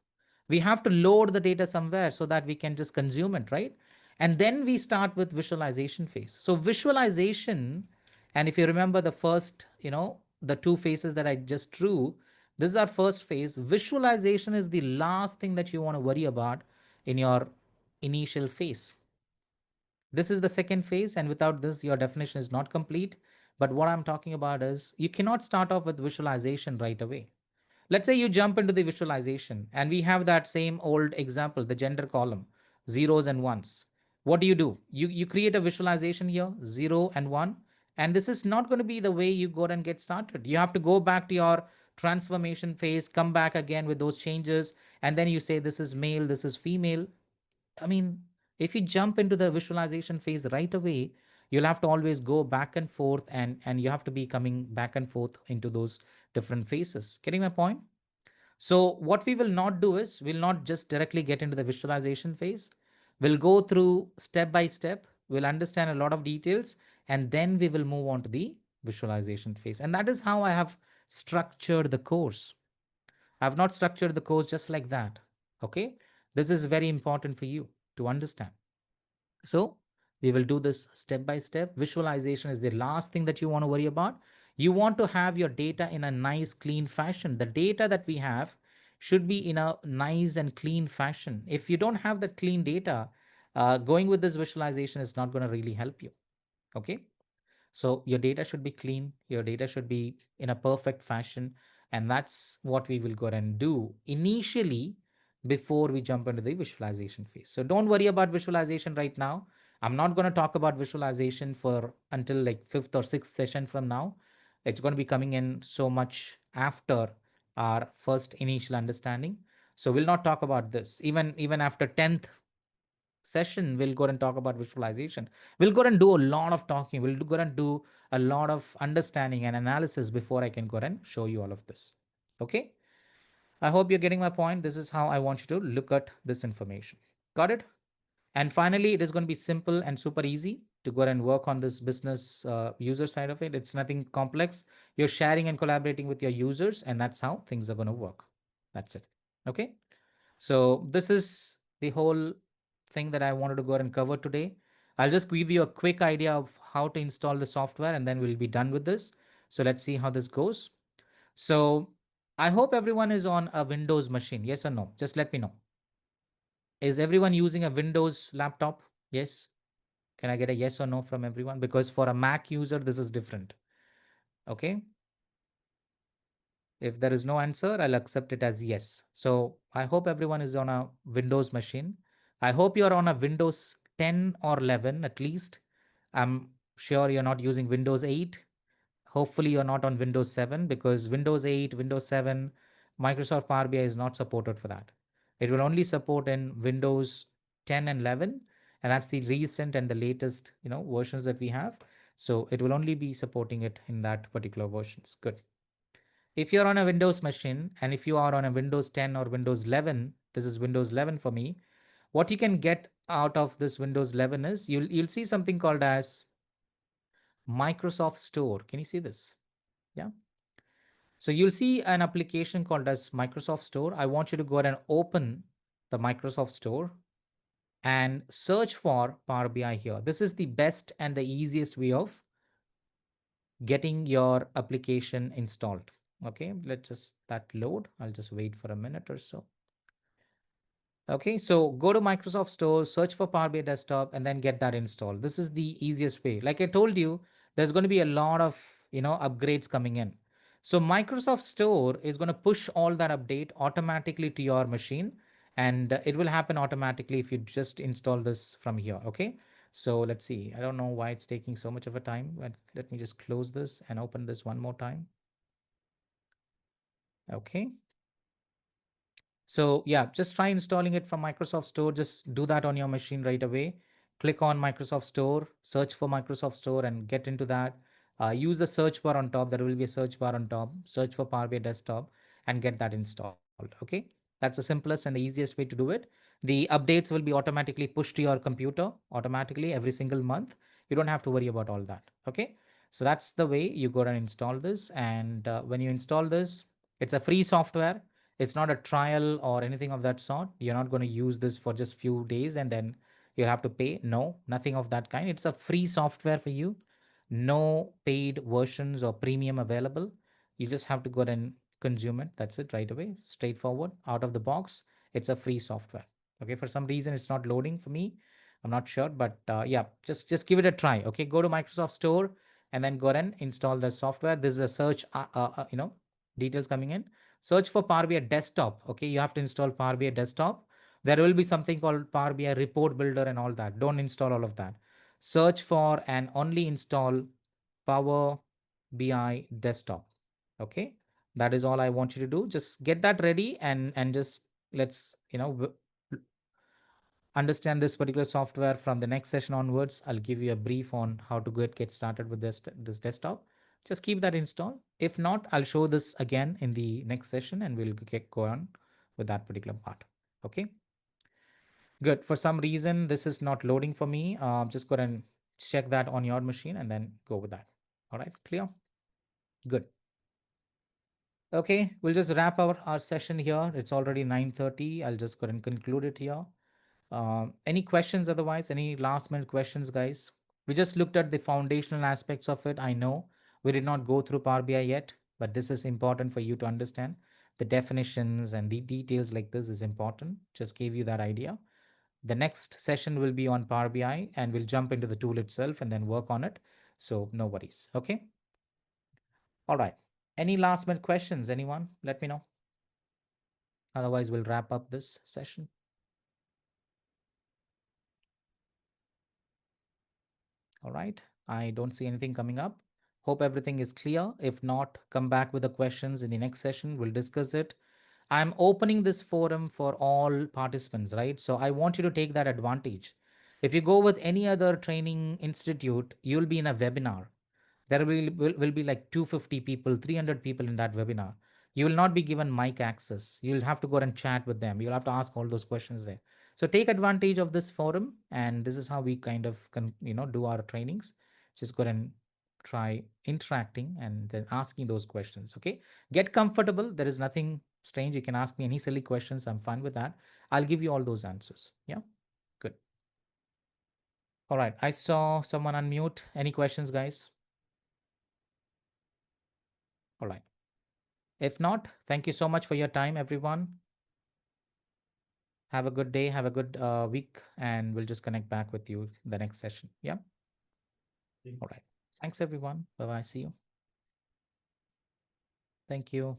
We have to load the data somewhere so that we can just consume it, right? And then we start with visualization phase. So visualization, and if you remember the first, the two phases that I just drew, this is our first phase. Visualization is the last thing that you want to worry about in your initial phase. This is the second phase, and without this, your definition is not complete. But what I'm talking about is you cannot start off with visualization right away. Let's say you jump into the visualization and we have that same old example, the gender column, zeros and ones. What do? You create a visualization here, 0 and 1. And this is not going to be the way you go and get started. You have to go back to your transformation phase, come back again with those changes, and then you say this is male, this is female. I mean, if you jump into the visualization phase right away, you'll have to always go back and forth, and you have to be coming back and forth into those different phases. Getting my point? So what we will not do is we'll not just directly get into the visualization phase. We'll go through step by step. We'll understand a lot of details, and then we will move on to the visualization phase. And that is how I have structured the course. I've not structured the course just like that. Okay. This is very important for you to understand. So we will do this step by step. Visualization is the last thing that you want to worry about. You want to have your data in a nice, clean fashion. The data that we have should be in a nice and clean fashion. If you don't have that clean data, going with this visualization is not going to really help you. Okay. So your data should be clean, your data should be in a perfect fashion. And that's what we will go and do initially before we jump into the visualization phase. So don't worry about visualization right now. I'm not going to talk about visualization for until like fifth or sixth session from now. It's going to be coming in so much after our first initial understanding. So we'll not talk about this. Even after 10th session, we'll go and talk about visualization. We'll go and do a lot of talking. We'll go and do a lot of understanding and analysis before I can go and show you all of this. Okay. I hope you're getting my point. This is how I want you to look at this information. Got it? And finally, it is going to be simple and super easy to go and work on this business user side of it. It's nothing complex. You're sharing and collaborating with your users, and that's how things are going to work. That's it. Okay. So this is the whole thing that I wanted to go ahead and cover today. I'll just give you a quick idea of how to install the software, and then we'll be done with this. So let's see how this goes. So I hope everyone is on a Windows machine. Yes or no? Just let me know. Is everyone using a Windows laptop? Yes. Can I get a yes or no from everyone? Because for a Mac user, this is different. Okay. If there is no answer, I'll accept it as yes. So I hope everyone is on a Windows machine. I hope you're on a Windows 10 or 11 at least. I'm sure you're not using Windows 8. Hopefully you're not on Windows 7, because Windows 8, Windows 7, Microsoft Power BI is not supported for that. It will only support in Windows 10 and 11, and that's the recent and the latest, versions that we have. So it will only be supporting it in that particular versions. Good. If you're on a Windows machine, and if you are on a Windows 10 or Windows 11, this is Windows 11 for me, what you can get out of this Windows 11 is you'll see something called as Microsoft Store. Can you see this? Yeah. So you'll see an application called as Microsoft Store. I want you to go ahead and open the Microsoft Store and search for Power BI here. This is the best and the easiest way of getting your application installed. Okay, let's just that load. I'll just wait for a minute or so. Okay, so go to Microsoft Store, search for Power BI Desktop, and then get that installed. This is the easiest way. Like I told you, there's going to be a lot of upgrades coming in. So Microsoft Store is going to push all that update automatically to your machine, and it will happen automatically if you just install this from here. Okay, so let's see. I don't know why it's taking so much of a time, but let me just close this and open this one more time. Okay. So yeah, just try installing it from Microsoft Store. Just do that on your machine right away. Click on Microsoft Store, search for Microsoft Store and get into that. Use the search bar on top. There will be a search bar on top. Search for Power BI Desktop and get that installed. Okay. That's the simplest and the easiest way to do it. The updates will be automatically pushed to your computer automatically every single month. You don't have to worry about all that. Okay. So that's the way you go and install this. And when you install this, it's a free software. It's not a trial or anything of that sort. You're not going to use this for just few days and then you have to pay. No, nothing of that kind. It's a free software for you. No paid versions or premium available. You just have to go and consume it. That's it right away. Straightforward out of the box. It's a free software. Okay. For some reason, it's not loading for me. I'm not sure, but yeah, just give it a try. Okay. Go to Microsoft Store and then go and install the software. This is a search, details coming in. Search for Power BI Desktop. Okay, you have to install Power BI Desktop. There will be something called Power BI Report Builder and all that. Don't install all of that. Search for and only install Power BI Desktop. Okay, That is all I want you to do. Just get that ready and just let's, understand this particular software from the next session onwards. I'll give you a brief on how to get started with this desktop. Just keep that installed. If not, I'll show this again in the next session and we'll get go on with that particular part. Okay. Good. For some reason, this is not loading for me. Just go ahead and check that on your machine and then go with that. All right. Clear? Good. Okay. We'll just wrap our session here. It's already 9:30. I'll just go ahead and conclude it here. Any questions otherwise? Any last minute questions, guys? We just looked at the foundational aspects of it. I know we did not go through Power BI yet, but this is important for you to understand. The definitions and the details like this is important. Just gave you that idea. The next session will be on Power BI and we'll jump into the tool itself and then work on it. So no worries. Okay. All right. Any last minute questions? Anyone? Let me know. Otherwise, we'll wrap up this session. All right. I don't see anything coming up. Hope everything is clear. If not, come back with the questions in the next session. We'll discuss it. I'm opening this forum for all participants, right? So I want you to take that advantage. If you go with any other training institute, you'll be in a webinar. There will be like 250 people, 300 people in that webinar. You will not be given mic access. You'll have to go and chat with them. You'll have to ask all those questions there. So take advantage of this forum, and this is how we kind of do our trainings. Just go and try interacting and then asking those questions. Okay, get comfortable. There is nothing strange. You can ask me any silly questions. I'm fine with that. I'll give you all those answers. Yeah, good. All right. I saw someone unmute. Any questions, guys? All right. If not, thank you so much for your time, everyone. Have a good day. Have a good week, and we'll just connect back with you the next session. Yeah. All right. Thanks, everyone. Bye bye. See you. Thank you.